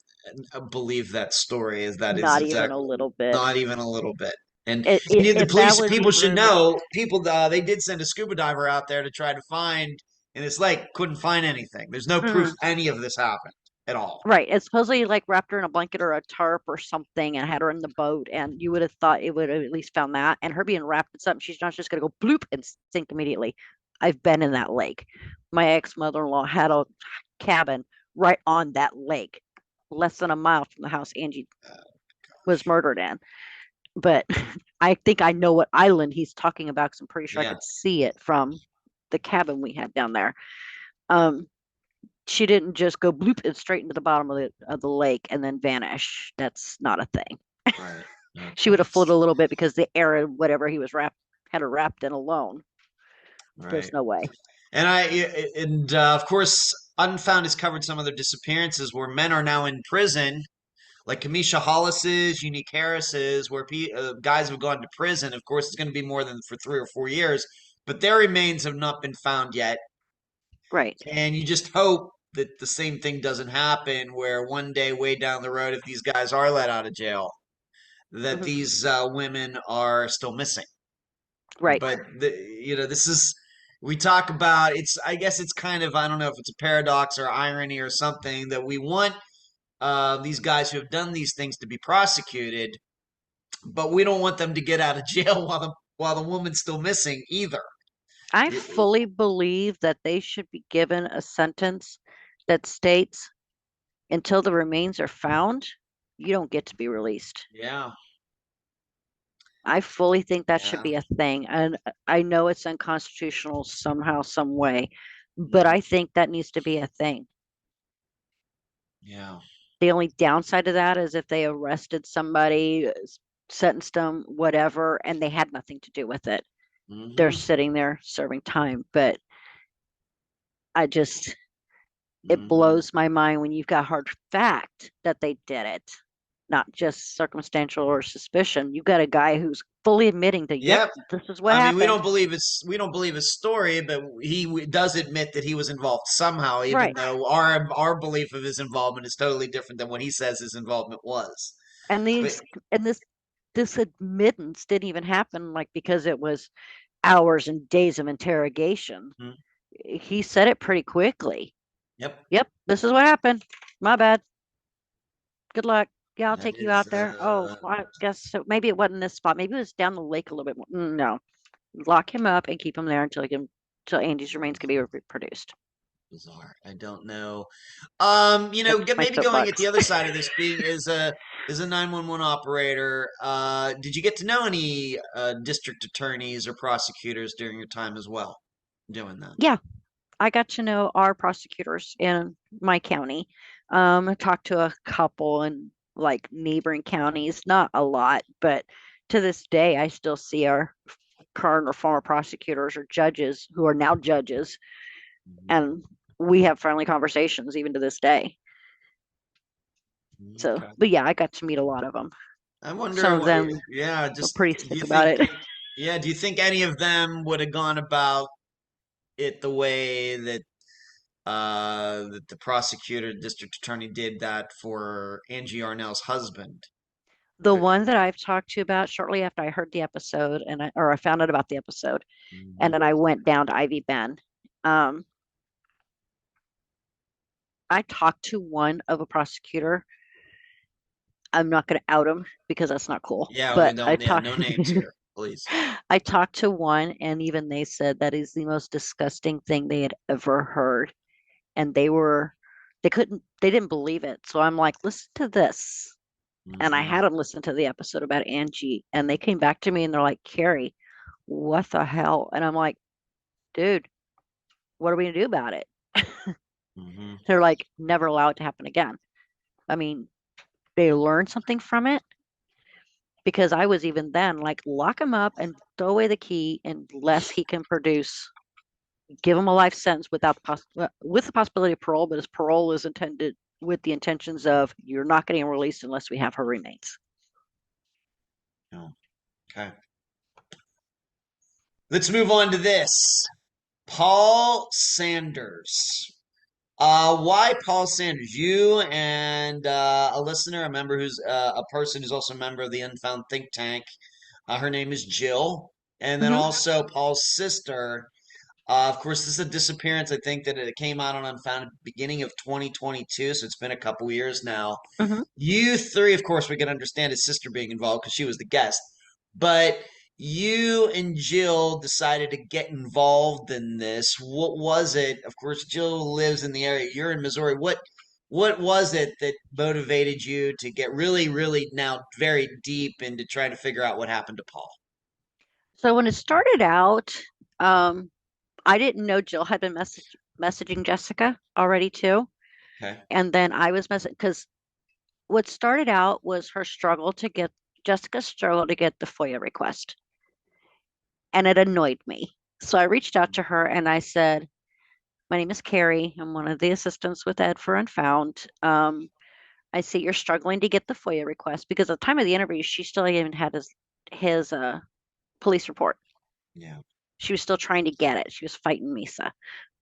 believe that story is that is Not even a exactly little bit. not even a little bit. And the If that police was people should even know people they did send a scuba diver out there to try to find in this lake, couldn't find anything. There's no proof mm, any of this happened at all. right, it's supposedly like wrapped her in a blanket or a tarp or something and had her in the boat, and you would have thought it would have at least found that. And her being wrapped in something, she's not just going to go bloop and sink immediately. I've been in that lake. My ex mother-in-law had a cabin right on that lake, less than a mile from the house Angie was murdered in. But I think I know what island he's talking about because I'm pretty sure I Yeah. could see it from the cabin we had down there. Um, she didn't just go bloop and straight into the bottom of the lake and then vanish. That's not a thing. Right. She Okay. would have floated a little bit because the air, whatever he was wrapped, had her wrapped in alone. Right. There's no way. And of course, Unfound has covered some other disappearances where men are now in prison, like Kamisha Hollis's, Unique Harris's, where guys have gone to prison. Of course, it's going to be more than for 3 or 4 years, but their remains have not been found yet. Right. And you just hope that the same thing doesn't happen, where one day, way down the road, if these guys are let out of jail, that Hmm. these women are still missing. Right. But this is we talk about it's. I guess it's kind of I don't know if it's a paradox or irony or something that we want these guys who have done these things to be prosecuted, but we don't want them to get out of jail while the woman's still missing either. I fully believe that they should be given a sentence that states until the remains are found, you don't get to be released. Yeah, I fully think that should yeah, be a thing. And I know it's unconstitutional somehow, some way, but mhm, I think that needs to be a thing. yeah. The only downside of that is if they arrested somebody, sentenced them, whatever, and they had nothing to do with it. They're Hmm. sitting there serving time. But I just, it Hmm. blows my mind when you've got hard fact that they did it. not just circumstantial or suspicion. You got a guy who's fully admitting that, yep, Yep. this is what I mean, happened. we don't believe his story, but does admit that he was involved somehow, even Right. though our belief of his involvement is totally different than what he says his involvement was. And But these and this admittance didn't even happen like because it was hours and days of interrogation. mhm, He said it pretty quickly. yep, Yep, this is what happened. My bad. Good luck. Yeah, I'll that take you is out there. Oh, well, I guess so. Maybe it wasn't this spot. Maybe it was down the lake a little bit more. No, lock him up and keep him there until Andy's remains can be reproduced. bizarre. I don't know. That's my Maybe going at the soapbox. other side of this, being is a 911 operator. Did you get to know any district attorneys or prosecutors during your time as well doing that? Yeah, I got to know our prosecutors in my county. I talked to a couple in like neighboring counties, not a lot, but to this day, I still see our current or former prosecutors or judges who are now judges, Mhm. and we have friendly conversations even to this day. So, Okay. but yeah, I got to meet a lot of them. I'm Some wondering of what, them yeah, were just pretty do sick you about think, it. yeah, do you think any of them would have gone about it the way that the prosecutor, district attorney did that for Angie Arnell's husband? The Or- one that I've talked to about shortly after I heard the episode or I found out about the episode, and Mhm. then I went down to Ivy Bend. Um, I talked to one of a prosecutor. I'm not going to out him because that's not cool. Yeah, we But don't, yeah, no names here, please. I talked to one, and even they said that is the most disgusting thing they had ever heard, and they didn't believe it. So I'm like, listen to this, and I Hmm. had them listen to the episode about Angie, and they came back to me and they're like, Karie, what the hell? And I'm like, dude, what are we gonna do about it? Hmm. They're like, never allow it to happen again. I mean, they learned something from it because I was even then like, lock him up and throw away the key unless he can produce, give him a life sentence with the possibility of parole, but his parole is intended with the intentions of you're not getting released unless we have her remains. Oh, okay. Let's move on to this. Paul Sanders. Why Paul Sanders? You and a listener, a member who's a person who's also a member of the Unfound think tank. Her name is Jill, and then Mm-hmm. also Paul's sister. Of course, this is a disappearance. I think that it came out on Unfound beginning of 2022, so it's been a couple years now. Mm-hmm. You three, of course, we can understand his sister being involved because she was the guest, but you and Jill decided to get involved in this. What was it? Of course, Jill lives in the area. You're in Missouri. What was it that motivated you to get really, really now very deep into trying to figure out what happened to Paul? So when it started out, um, I didn't know Jill had been messaging Jessica already too. Okay. And then I was messaging because what started out was her struggle to get Jessica's struggle to get the FOIA request. And it annoyed me. So I reached out to her and I said, my name is Karie. I'm one of the assistants with Ed for Unfound. I see you're struggling to get the FOIA request because at the time of the interview, she still even had his police report. Yeah. She was still trying to get it. She was fighting Misa.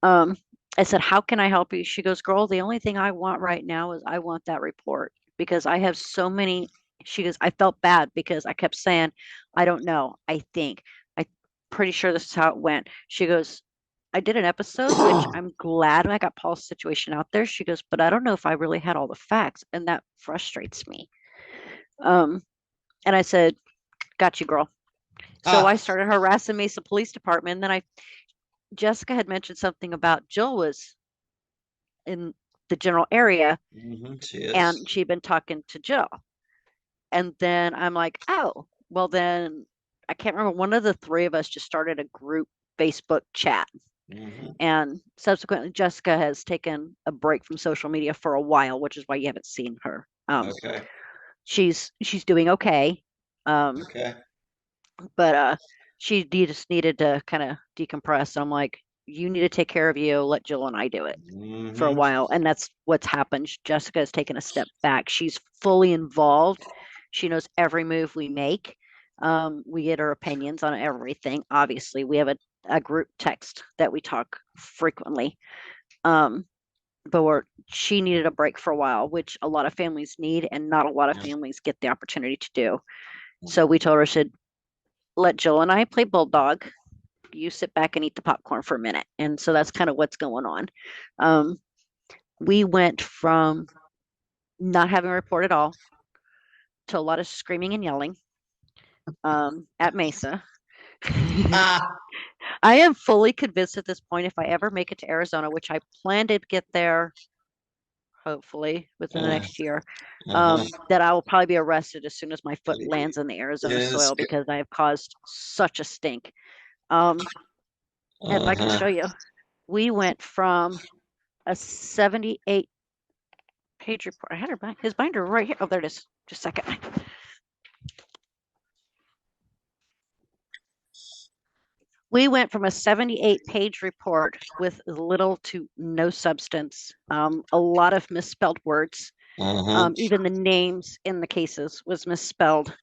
Um, I said, how can I help you? She goes, girl, the only thing I want right now is I want that report because I have so many. She goes, I felt bad because I kept saying, I don't know. I think. I'm pretty sure this is how it went. She goes, I did an episode, which I'm glad I got Paul's situation out there. She goes, but I don't know if I really had all the facts. And that frustrates me. Um, and I said, got you, girl. So I Ah, started harassing Mesa Police Department. And then Jessica had mentioned something about Jill was in the general area she is. and she'd been talking to Jill. And then I'm like, oh, well, then I can't remember. One of the three of us just started a group Facebook chat. Hmm. And subsequently, Jessica has taken a break from social media for a while, which is why you haven't seen her. Okay. She's doing okay. Um, Okay. but she just needed to kind of decompress. I'm like, you need to take care of you. Let Jill and I do it for a Mm-hmm. while. And that's what's happened. Jessica has taken a step back. She's fully involved. She knows every move we make. We get her opinions on everything. Obviously, we have a group text that we talk frequently. Um, but she needed a break for a while, which a lot of families need, and not a lot of families get the opportunity to do. So we told her, said, let Jill and I play bulldog. You sit back and eat the popcorn for a minute. And so that's kind of what's going on. Um, we went from not having a report at all to a lot of screaming and yelling at Mesa. Ah, I am fully convinced at this point, if I ever make it to Arizona, which I plan to get there hopefully within the next year, uh-huh. that I will probably be arrested as soon as my foot lands on the Arizona Yes. soil because I have caused such a stink. Um, if I can Uh-huh. show you, we went from a 78 page report. I had his binder right here. Oh, there it is. Just a second. We went from a 78-page report with little to no substance, a lot of misspelled words. Uh-huh. Even the names in the cases was misspelled.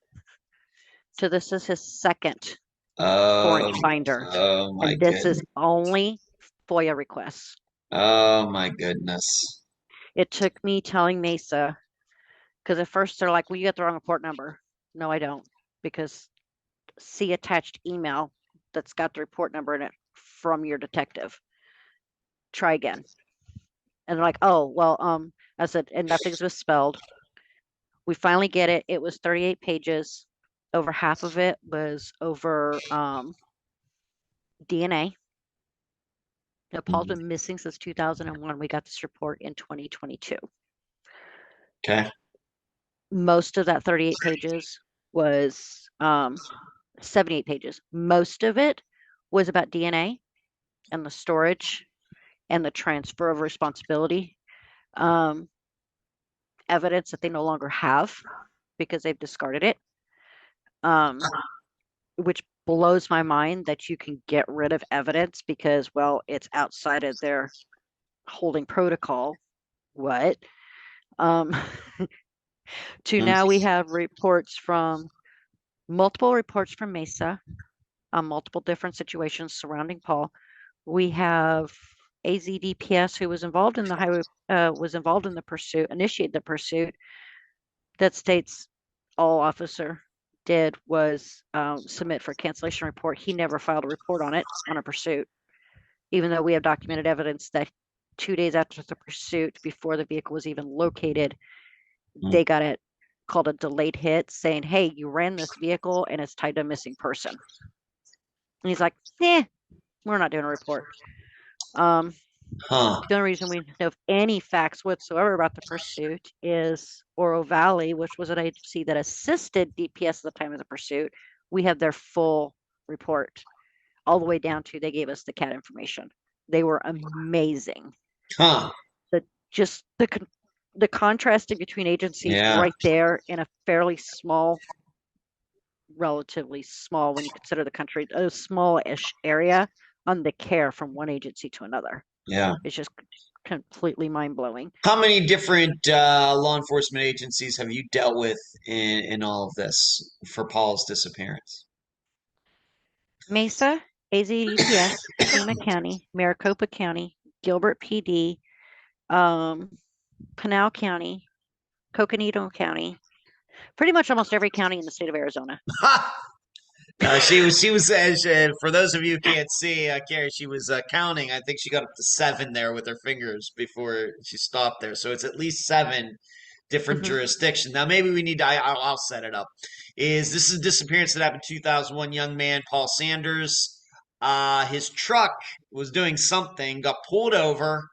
So this is his second Oh, 4-inch binder, oh my and this is goodness. only FOIA requests. Oh my goodness. It took me telling Mesa, because at first they're like, well, you got the wrong report number. No, I don't, because see attached email that's got the report number in it from your detective. Try again. And they're like, oh, well, I said, and nothing's misspelled. We finally get it. It was 38 pages. Over half of it was over DNA. Now, Paul's Mhm. been missing since 2001. We got this report in 2022. Okay. Most of that 38 pages was 78 pages. Most of it was about DNA and the storage and the transfer of responsibility, um, evidence that they no longer have because they've discarded it, um, which blows my mind that you can get rid of evidence because, well, it's outside of their holding protocol. What? Um, to Mm. now we have multiple reports from Mesa on multiple different situations surrounding Paul. We have AZDPS, who was involved in the highway, was involved in the pursuit, initiated the pursuit, that states all officer did was submit for cancellation report. He never filed a report on it on a pursuit, even though we have documented evidence that 2 days after the pursuit, before the vehicle was even located, Mm. they got it called a delayed hit saying, hey, you ran this vehicle and it's tied to a missing person. And he's like, we're not doing a report. Um, Huh. The only reason we know any facts whatsoever about the pursuit is Oro Valley, which was an agency that assisted DPS at the time of the pursuit. We have their full report all the way down to they gave us the CAT information. They were amazing. Huh. The just the contrasting between agencies Yeah. right there in a fairly small, relatively small when you consider the country, a smallish area on the care from one agency to another. Yeah. It's just completely mind blowing. How many different law enforcement agencies have you dealt with in all of this for Paul's disappearance? Mesa, AZDPS, Pima County, Maricopa County, Gilbert PD, um, Pinal County, Coconino County, pretty much almost every county in the state of Arizona. She was for those of you who can't see, Karie, she was counting. I think she got up to seven there with her fingers before she stopped there. So it's at least seven different Mhm. jurisdictions. Now maybe we need to. I'll set it up. This is a disappearance that happened 2001? Young man Paul Sanders. His truck was doing something, got pulled over,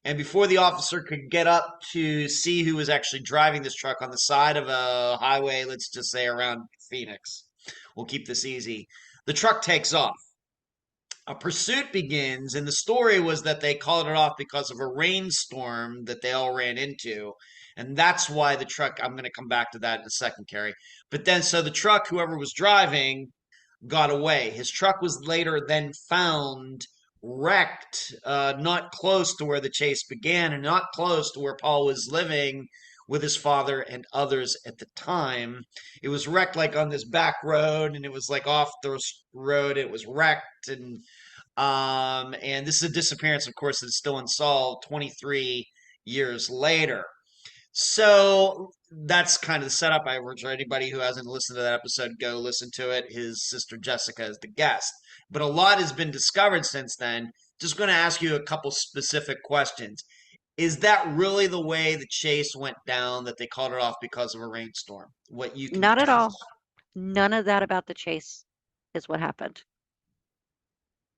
and before the officer could get up to see who was actually driving this truck on the side of a highway, let's just say around Phoenix, we'll keep this easy. The truck takes off. A pursuit begins, and the story was that they called it off because of a rainstorm that they all ran into. And that's why the truck, I'm going to come back to that in a second, Karie. But then, so the truck, whoever was driving, got away. His truck was later then found wrecked, not close to where the chase began and not close to where Paul was living with his father and others at the time. It was wrecked like on this back road, and it was like off the road. It was wrecked, and this is a disappearance, of course, that's still unsolved 23 years later. So that's kind of the setup. I urge anybody who hasn't listened to that episode, go listen to it. His sister Jessica is the guest. But a lot has been discovered since then. Just going to ask you a couple specific questions. Is that really the way the chase went down, that they called it off because of a rainstorm? What you can Not at determine? all. None of that about the chase is what happened.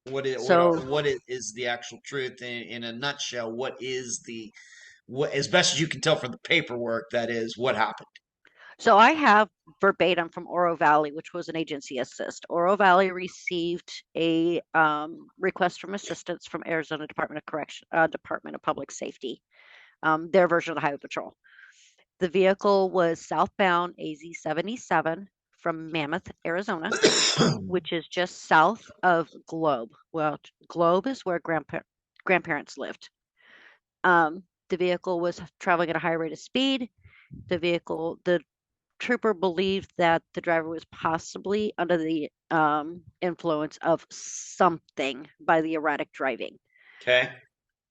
What So is the actual truth in a nutshell? What, as best as you can tell from the paperwork, that is what happened? So I have verbatim from Oro Valley, which was an agency assist. Oro Valley received a request from assistance from Arizona Department of Correction, Department of Public Safety, their version of the Highway Patrol. The vehicle was southbound AZ 77 from Mammoth, Arizona, which is just south of Globe. Well, Globe is where grandparents lived. The vehicle was traveling at a high rate of speed. The trooper believed that the driver was possibly under the influence of something by the erratic driving. Okay.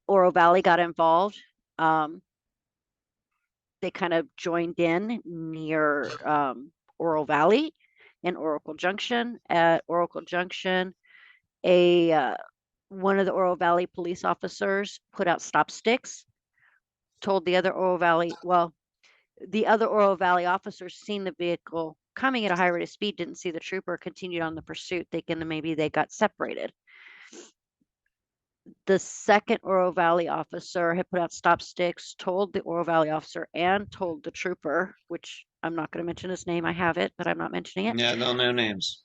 Oro Valley got involved. They kind of joined in near Oro Valley and Oracle Junction. At Oracle Junction, one of the Oro Valley police officers put out stop sticks, told the other Oro Valley, the other Oro Valley officers seen the vehicle coming at a high rate of speed, didn't see the trooper, continued on the pursuit, thinking that maybe they got separated. The second Oro Valley officer had put out stop sticks, told the Oro Valley officer and told the trooper, which I'm not going to mention his name. I have it, but I'm not mentioning it. Yeah, no names.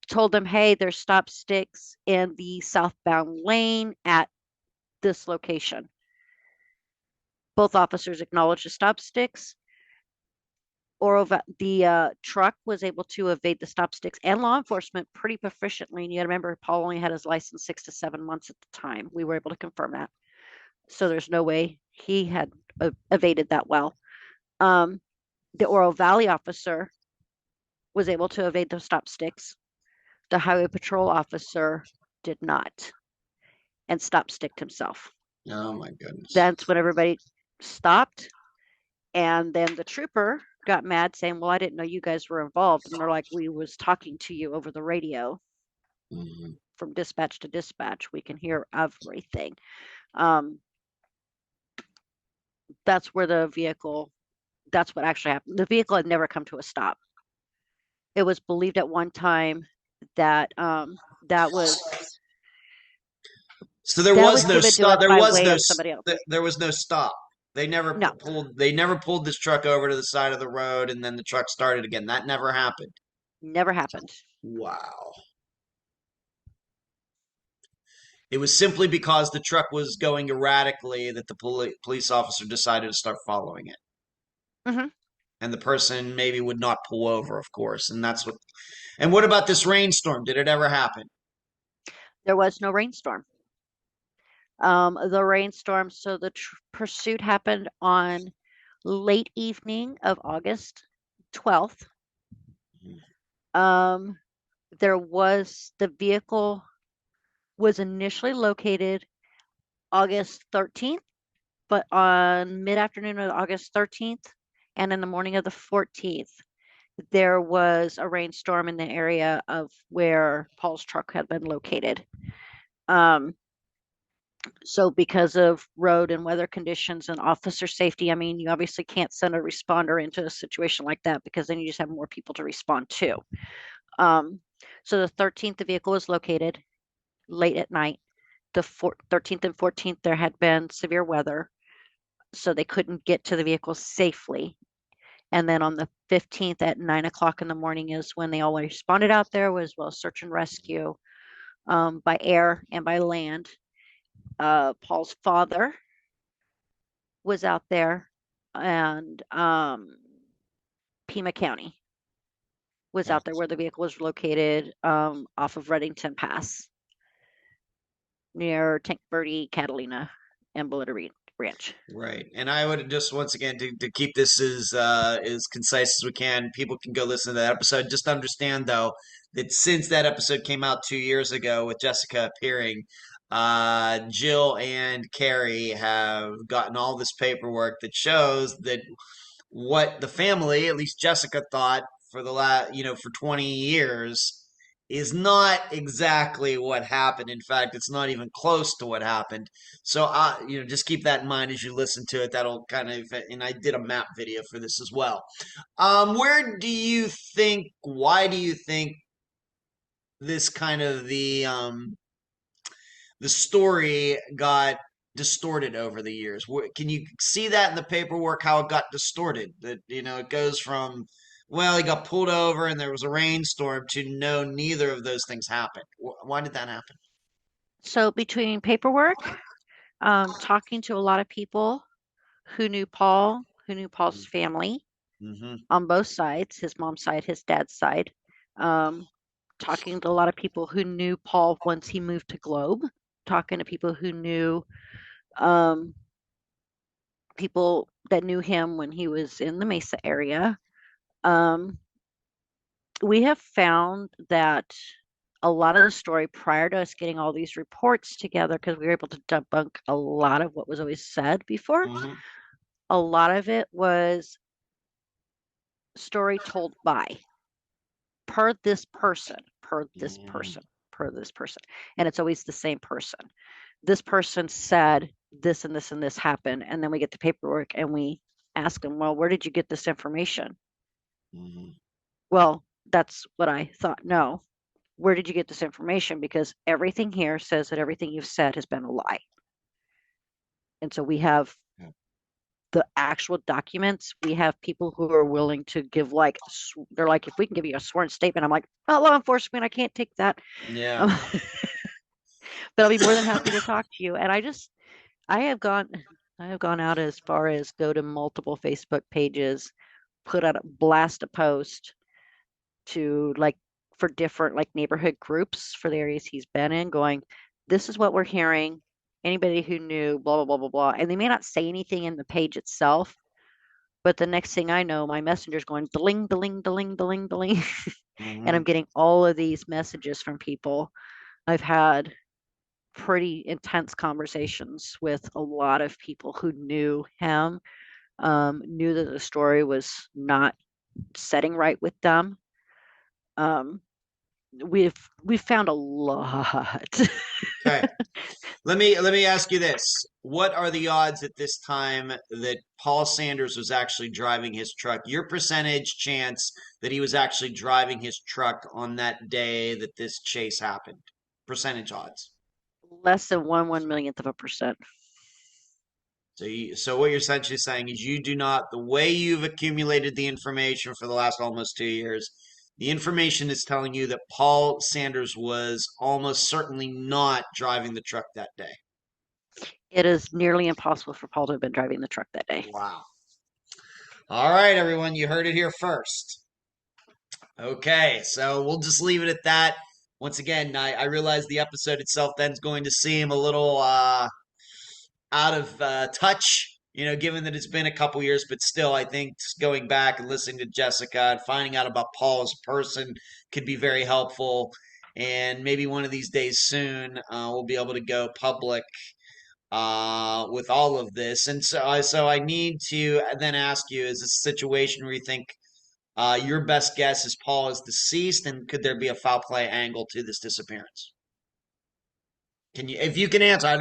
Told them, hey, there's stop sticks in the southbound lane at this location. Both officers acknowledged the stop sticks. The truck was able to evade the stop sticks and law enforcement pretty proficiently. And you got to remember, Paul only had his license 6 to 7 months at the time. We were able to confirm that. So there's no way he had evaded that well. The Oro Valley officer was able to evade the stop sticks. The highway patrol officer did not and stop sticked himself. Oh my goodness. That's when everybody stopped. And then the trooper got mad saying, well, I didn't know you guys were involved. And they're like, we was talking to you over the radio. Mm-hmm. From dispatch to dispatch. We can hear everything. That's where that's what actually happened. The vehicle had never come to a stop. It was believed at one time that that was so there was no stop. There was no stop. They never pulled this truck over to the side of the road and then the truck started again. That never happened. Never happened. Wow. It was simply because the truck was going erratically that the police officer decided to start following it. Mm-hmm. And the person maybe would not pull over, of course. And what about this rainstorm? Did it ever happen? There was no rainstorm. The rainstorm, so the pursuit happened on late evening of August 12th. The vehicle was initially located August 13th, but on mid-afternoon of August 13th and in the morning of the 14th, there was a rainstorm in the area of where Paul's truck had been located. So because of road and weather conditions and officer safety, I mean, you obviously can't send a responder into a situation like that because then you just have more people to respond to. So the 13th, the vehicle was located late at night. The 13th and 14th, there had been severe weather, so they couldn't get to the vehicle safely. And then on the 15th at 9 o'clock in the morning is when they all responded out there, as well as search and rescue by air and by land. Paul's father was out there, and Pima County was out there where the vehicle was located off of Reddington Pass. near Tank Verde, Catalina, and Bolita Ranch. Right. And I would just once again to keep this as concise as we can, people can go listen to that episode. Just understand though that since that episode came out 2 years ago with Jessica appearing, Jill and Karie have gotten all this paperwork that shows that what the family, at least Jessica, thought for the for 20 years is not exactly what happened. In fact, it's not even close to what happened. So, just keep that in mind as you listen to it. That'll kind of, and I did a map video for this as well. Why do you think this kind of the story got distorted over the years? Can you see that in the paperwork how it got distorted? That it goes from, well, he got pulled over and there was a rainstorm to no, neither of those things happened. Why did that happen? So between paperwork, talking to a lot of people who knew Paul, who knew Paul's family Mm-hmm. on both sides, his mom's side, his dad's side, talking to a lot of people who knew Paul once he moved to Globe, talking to people who knew people that knew him when he was in the Mesa area. We have found that a lot of the story prior to us getting all these reports together, because we were able to debunk a lot of what was always said before, Mm-hmm. a lot of it was story told by per this person, per this Mm-hmm. person, per this person. And it's always the same person. This person said this and this and this happened. And then we get the paperwork and we ask them, well, where did you get this information? Mm-hmm. Well, that's what I thought. No, where did you get this information? Because everything here says that everything you've said has been a lie. And so we have the actual documents. We have people who are willing to give they're like, if we can give you a sworn statement, I'm like, oh, law enforcement, I can't take that. Yeah. But I'll be more than happy to talk to you. And I have gone out as far as go to multiple Facebook pages, put out blast a post to for different neighborhood groups for the areas he's been in, going, this is what we're hearing. Anybody who knew, blah, blah, blah, blah, blah. And they may not say anything in the page itself, but the next thing I know, my messenger's going ding, ding, ding, ding, ding. And I'm getting all of these messages from people. I've had pretty intense conversations with a lot of people who knew him, knew that the story was not setting right with them. We've found a lot. Okay. Let me ask you this. What are the odds at this time that Paul Sanders was actually driving his truck? Your percentage chance that he was actually driving his truck on that day that this chase happened? Percentage odds. Less than 1/1,000,000th of a percent. So what you're essentially saying is you do not, the way you've accumulated the information for the last almost 2 years, the information is telling you that Paul Sanders was almost certainly not driving the truck that day. It is nearly impossible for Paul to have been driving the truck that day. Wow. All right, everyone, you heard it here first. Okay, so we'll just leave it at that. Once again, I realize the episode itself then is going to seem a little out of touch, given that it's been a couple years, but still, I think just going back and listening to Jessica and finding out about Paul as a person could be very helpful. And maybe one of these days soon, we'll be able to go public with all of this. And so I need to then ask you: is this a situation where you think your best guess is Paul is deceased, and could there be a foul play angle to this disappearance? If you can answer,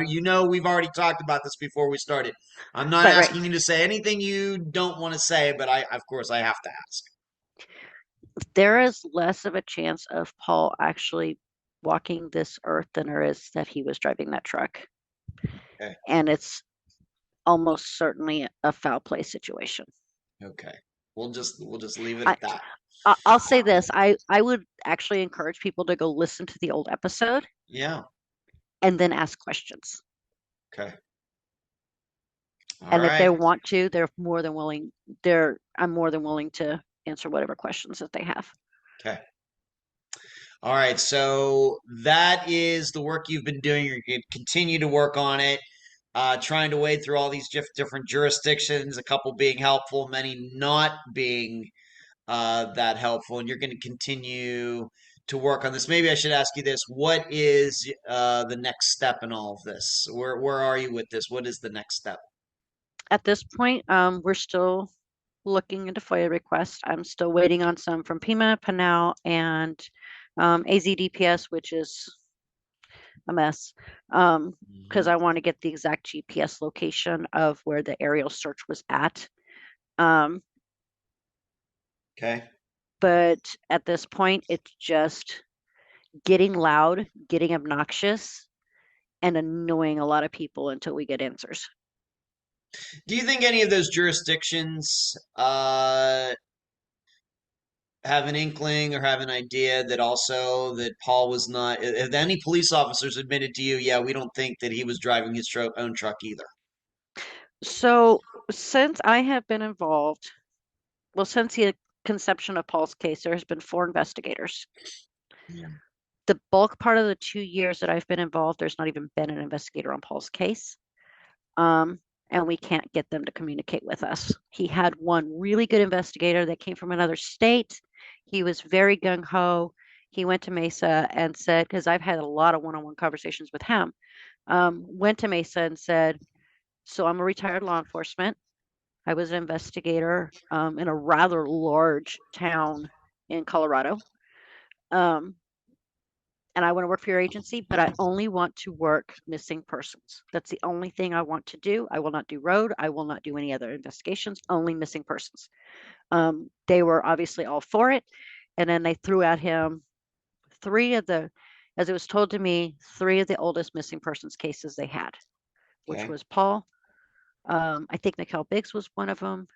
we've already talked about this before we started. I'm not Right. asking you to say anything you don't want to say, but of course, I have to ask. There is less of a chance of Paul actually walking this earth than there is that he was driving that truck. Okay. And it's almost certainly a foul play situation. Okay. We'll just leave it at that. I'll say this. I would actually encourage people to go listen to the old episode. Yeah. And then ask questions. Okay. And if they want to, they're more than willing. I'm more than willing to answer whatever questions that they have. Okay. All right, so that is the work you've been doing. You're going to continue to work on it, trying to wade through all these different jurisdictions, a couple being helpful, many not being that helpful, and you're going to continue to work on this. Maybe I should ask you this: what is the next step in all of this? Where are you with this? What is the next step? At this point, we're still looking into FOIA requests. I'm still waiting on some from Pima, Pinal, and AZDPS, which is a mess, because I want to get the exact GPS location of where the aerial search was at. Okay. But at this point, it's just getting loud, getting obnoxious, and annoying a lot of people until we get answers. Do you think any of those jurisdictions have an inkling or have an idea that also that Paul was not? Have any police officers admitted to you, yeah, we don't think that he was driving his own truck either? So since I have been involved, well, since the conception of Paul's case, there has been 4 investigators. Yeah. The bulk part of the 2 years that I've been involved, there's not even been an investigator on Paul's case. And we can't get them to communicate with us. He had one really good investigator that came from another state. He was very gung-ho. He went to Mesa and said, because I've had a lot of one-on-one conversations with him, went to Mesa and said, so I'm a retired law enforcement. I was an investigator in a rather large town in Colorado. And I want to work for your agency, but I only want to work missing persons. That's the only thing I want to do. I will not do road. I will not do any other investigations, only missing persons. They were obviously all for it. And then they threw at him 3 of the, as it was told to me, 3 of the oldest missing persons cases they had, which Okay. was Paul. I think Mikhail Biggs was one of them,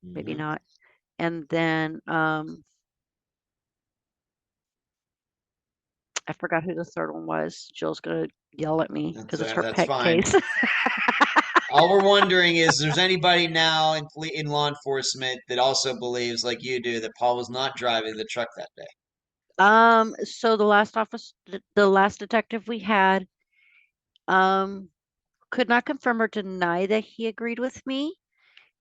maybe Mhm. not. And then I forgot who the third one was. Jill's going to yell at me because it's her That's pet fine. case. All we're wondering is, there's anybody now in law enforcement that also believes, like you do, that Paul was not driving the truck that day? So the last detective we had, could not confirm or deny that he agreed with me,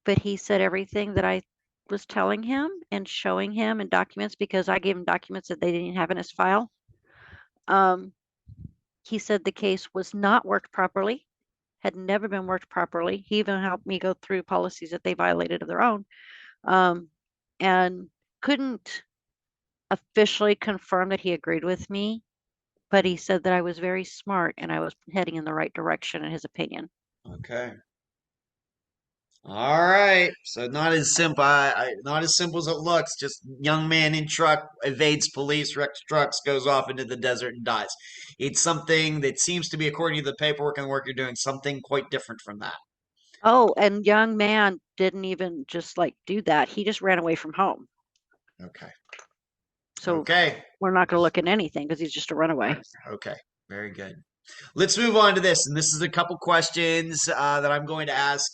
but he said everything that I was telling him and showing him in documents, because I gave him documents that they didn't have in his file. He said the case was not worked properly, had never been worked properly. He even helped me go through policies that they violated of their own, and couldn't officially confirm that he agreed with me, but he said that I was very smart and I was heading in the right direction in his opinion. Okay. All right. So not as simple. Not as simple as it looks. Just young man in truck evades police, wrecks trucks, goes off into the desert and dies. It's something that seems to be, according to the paperwork and the work you're doing, something quite different from that. Oh, and young man didn't even just like do that. He just ran away from home. Okay. So Okay. we're not going to look at anything because he's just a runaway. Okay. Very good. Let's move on to this. And this is a couple questions that I'm going to ask.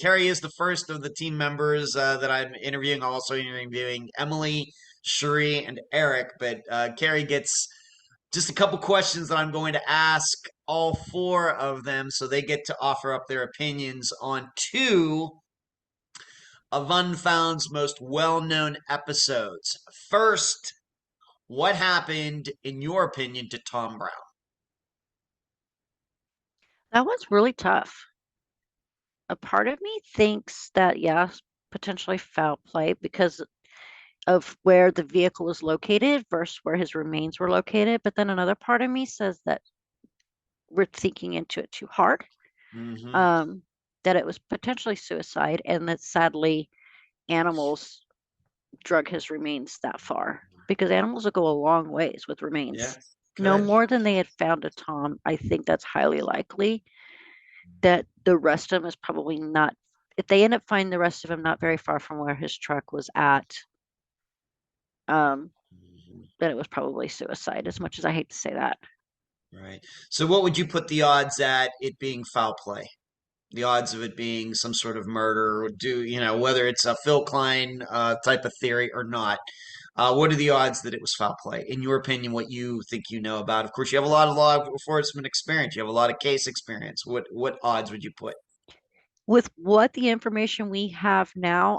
Karie is the first of the team members that I'm interviewing. I'm also interviewing Emily, Cherie, and Eric. But Karie gets just a couple questions that I'm going to ask all 4 of them, so they get to offer up their opinions on 2 of Unfound's most well-known episodes. First, what happened, in your opinion, to Tom Brown? That was really tough. A part of me thinks that, yes, potentially foul play because of where the vehicle was located versus where his remains were located. But then another part of me says that we're thinking into it too hard, Mm-hmm. that it was potentially suicide, and that sadly animals drug his remains that far, because animals will go a long ways with Yeah, remains. No good. more than they had found a Tom. I think that's highly likely that the rest of him is probably not, if they end up finding the rest of him not very far from where his truck was at, then it was probably suicide, as much as I hate to say that. Right. So what would you put the odds at it being foul play? The odds of it being some sort of murder, or whether it's a Phil Klein type of theory or not. What are the odds that it was foul play? In your opinion, what you think you know about? Of course, you have a lot of law enforcement experience. You have a lot of case experience. What odds would you put? With what the information we have now,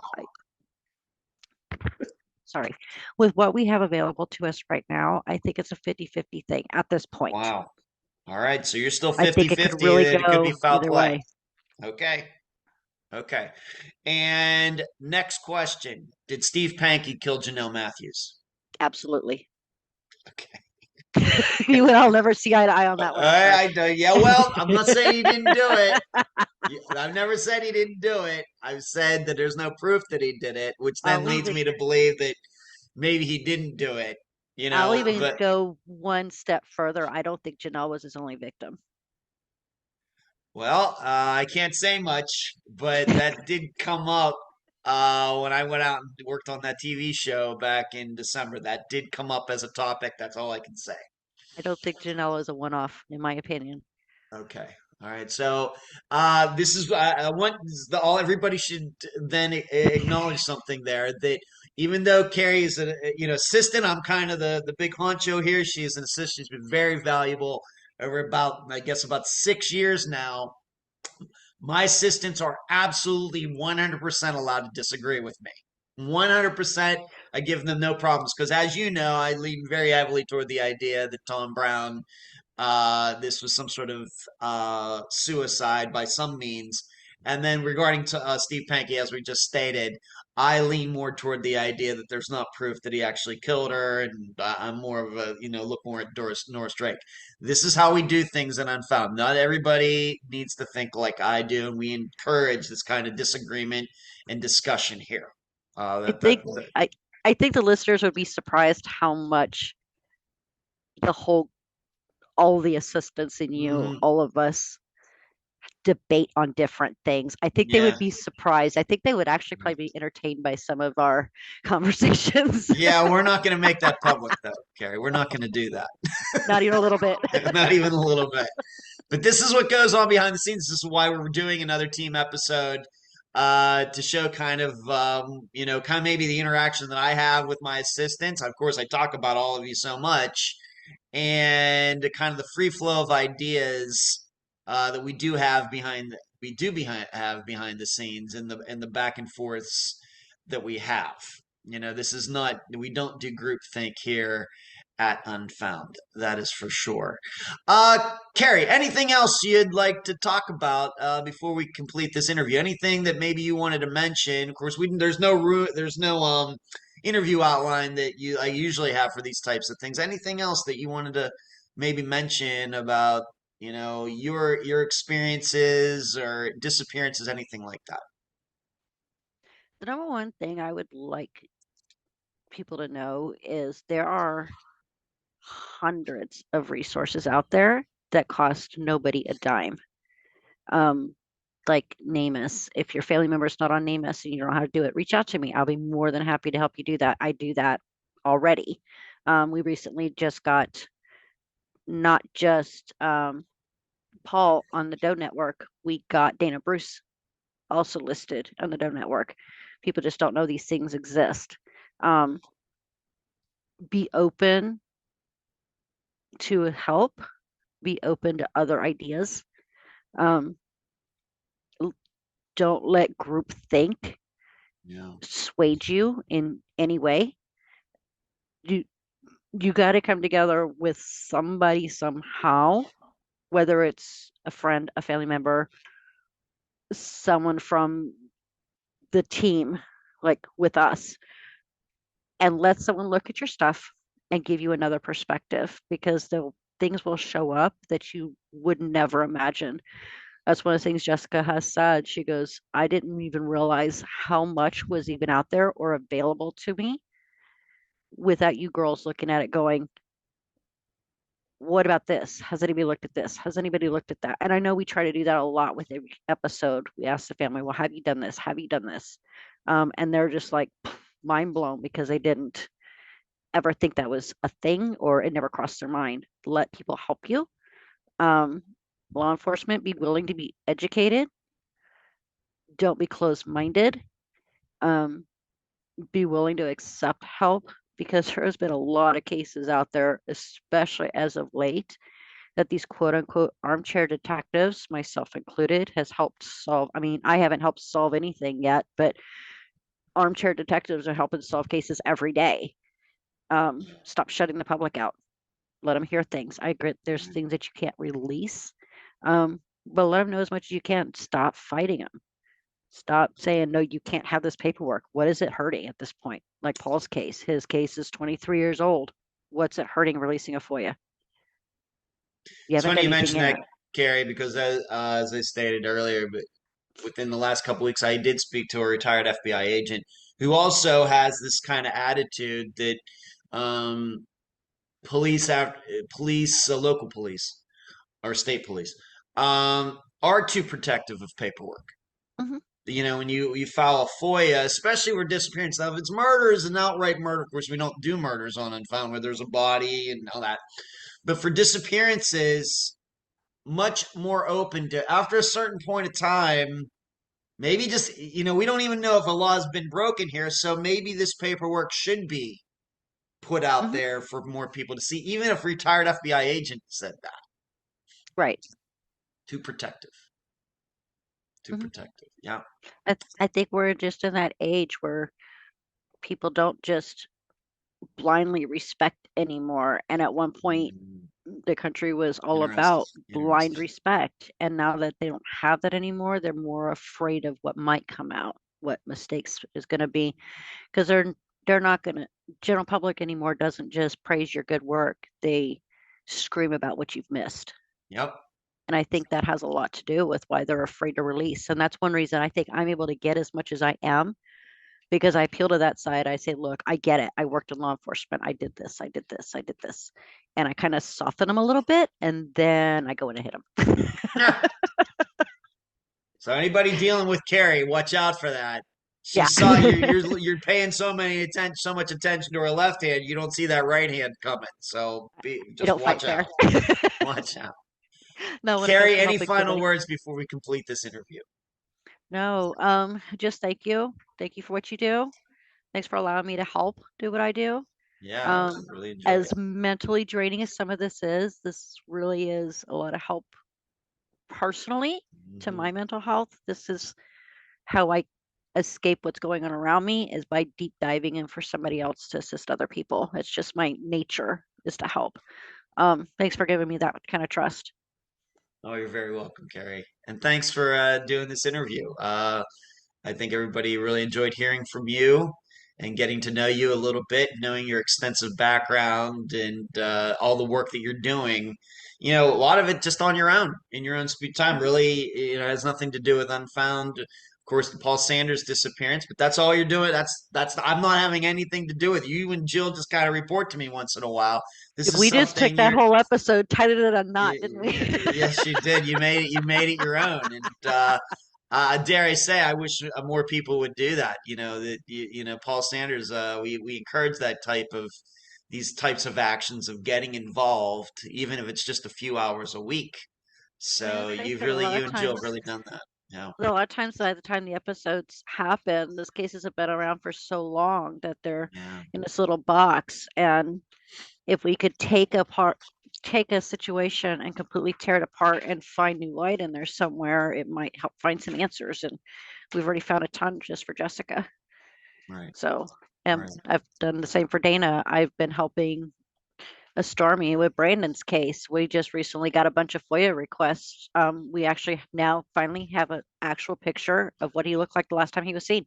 sorry, with what we have available to us right now, I think it's a 50-50 thing at this point. Wow. All right, so you're still I think it could 50-50 really that it could be go foul either play. way. Okay. Okay. And next question. Did Steve Pankey kill Janelle Matthews? Absolutely. Okay. You and I'll never see eye to eye on that one. Yeah, well, I'm not saying he didn't do it. I've never said he didn't do it. I've said that there's no proof that he did it, which then leads me to believe that maybe he didn't do it. I'll even But go one step further. I don't think Janelle was his only victim. well, I can't say much, but that did come up when I went out and worked on that TV show back in December. That did come up as a topic. That's all I can say. I don't think Janelle is a one-off, in my opinion. Okay. All right. So this is I want all everybody should then acknowledge something there that even though Karie is an assistant, I'm kind of the big honcho here. She is an assistant. She's been very valuable over about I guess about 6 years now. My assistants are absolutely 100% allowed to disagree with me. 100%. I give them no problems because, as you know, I lean very heavily toward the idea that Tom Brown, this was some sort of suicide by some means. And then regarding to Steve Pankey, as we just stated, I lean more toward the idea that there's not proof that he actually killed her, and I'm more of a look more at Norris Drake. This is how we do things in Unfound. Not everybody needs to think like I do, and we encourage this kind of disagreement and discussion here. I think the listeners would be surprised how much all the assistants and you, all of us, debate on different things. I think they would be surprised. I think they would actually probably be entertained by some of our conversations. Yeah, we're not going to make that public, though, Karie. We're not going to do that. Not even a little bit. Not even a little bit. But this is what goes on behind the scenes. This is why we're doing another team episode to show kind of maybe the interaction that I have with my assistants. Of course, I talk about all of you so much, and kind of the free flow of ideas that we do have behind the scenes and the back and forths that we have. This is not we don't do group think here at Unfound. That is for sure. Karie, anything else you'd like to talk about before we complete this interview? Anything that maybe you wanted to mention? Of course, there's no interview outline that I usually have for these types of things. Anything else that you wanted to maybe mention about your experiences or disappearances, anything like that? The number one thing I would like people to know is there are hundreds of resources out there that cost nobody a dime. Like NamUs. If your family member is not on NamUs and you don't know how to do it, reach out to me. I'll be more than happy to help you do that. I do that already. We recently just got not just Paul on the Doe Network. We got Dana Bruce also listed on the Doe Network. People just don't know these things exist. Be open to help. Be open to other ideas. Don't let group think sway you in any way. You got to come together with somebody somehow, whether it's a friend, a family member, someone from the team, like with us, and let someone look at your stuff and give you another perspective, because things will show up that you would never imagine. That's one of the things Jessica has said. She goes, I didn't even realize how much was even out there or available to me without you girls looking at it going, what about this? Has anybody looked at this? Has anybody looked at that? And I know we try to do that a lot with every episode. We ask the family, well, have you done this? Have you done this? And they're just like mind blown because they didn't ever think that was a thing, or it never crossed their mind. Let people help you. Law enforcement, be willing to be educated. Don't be closed-minded. Be willing to accept help because there has been a lot of cases out there, especially as of late, that these quote unquote armchair detectives, myself included, has helped solve. I mean, I haven't helped solve anything yet, but armchair detectives are helping solve cases every day. Stop shutting the public out. Let them hear things. I agree. There's things that you can't release, but let them know as much as you can. Stop fighting them. Stop saying, no, you can't have this paperwork. What is it hurting at this point? Like Paul's case, his case is 23 years old. What's it hurting releasing a FOIA? You It's haven't funny done you anything mentioned that, yet. Karie, because as I stated earlier, but within the last couple weeks, I did speak to a retired FBI agent who also has this kind of attitude that um, local police or state police, are too protective of paperwork. Hmm. When you file a FOIA, especially where disappearance. Now, if it's murder, is an outright murder. Of course, we don't do murders on Unfound where there's a body and all that. But for disappearances, much more open to after a certain point of time. Maybe just we don't even know if a law has been broken here, so maybe this paperwork should be put out Hmm. there for more people to see, even if a retired FBI agent said that. Right. Too protective. Too Hmm. protective. Yeah. I think we're just in that age where people don't just blindly respect anymore. And at one point, Mm, the country was all interesting. about blind Interesting. respect. And now that they don't have that anymore, they're more afraid of what might come out, what mistakes is going to be, because they're not going to. General public anymore doesn't just praise your good work; they scream about what you've missed. Yep. And I think that has a lot to do with why they're afraid to release. And that's one reason I think I'm able to get as much as I am because I appeal to that side. I say, look, I get it. I worked in law enforcement. I did this. I did this. I did this. And I kind of soften them a little bit. And then I go in and hit them. Yeah. So anybody dealing with Karie, watch out for that. She Yeah. saw you're paying so much attention to her left hand, you don't see that right hand coming. So You just don't fight watch fair. out. Watch out. No, when it comes Karie, to any helping final somebody. words before we complete this interview? No, just thank you. Thank you for what you do. Thanks for allowing me to help do what I do. Yeah, Um, really enjoyed it. as mentally draining as some of this really is a lot of help personally to Hmm. my mental health. This is how I escape what's going on around me is by deep diving in for somebody else to assist other people. It's just my nature is to help. Thanks for giving me that kind of trust. Oh, you're very welcome, Karie. And thanks for doing this interview. I think everybody really enjoyed hearing from you and getting to know you a little bit, knowing your extensive background and all the work that you're doing. A lot of it just on your own, in your own speed time. Mhm. Really, has nothing to do with Unfound. Of course, the Paul Sanders disappearance, but that's all you're doing. I'm not having anything to do with you. You and Jill just kind of report to me once in a while. This is We just took something that you're. whole episode, tied it in a knot, didn't we? Yes, you did. You made it. You made it your own, and dare I say, I wish more people would do that. Paul Sanders. We encourage that these types of actions of getting involved, even if it's just a few hours a week. And So let's face it, a lot you of and Jill times, have really done that. Yeah, by the time the episodes happen, those cases have been around for so long that they're yeah, in this little box. And if we could take a situation and completely tear it apart and find new light in there somewhere, it might help find some answers. And we've already found a ton just for Jessica. right, So, right. I've done the same for Dana. I've been helping a Stormy with Brandon's case. We just recently got a bunch of FOIA requests. We actually now finally have an actual picture of what he looked like the last time he was seen.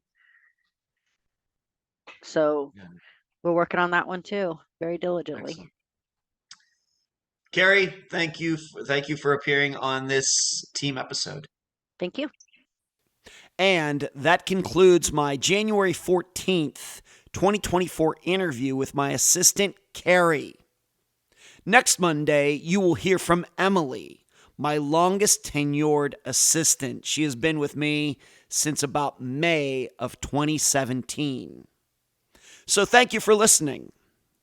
So Yeah, we're working on that one too, very diligently. excellent. Karie, thank you for appearing on this team episode. Thank you. And that concludes my January 14th, 2024 interview with my assistant, Karie. Next Monday, you will hear from Emily, my longest tenured assistant. She has been with me since about May of 2017. So thank you for listening.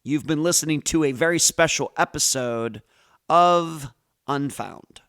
You've been listening to a very special episode of Unfound.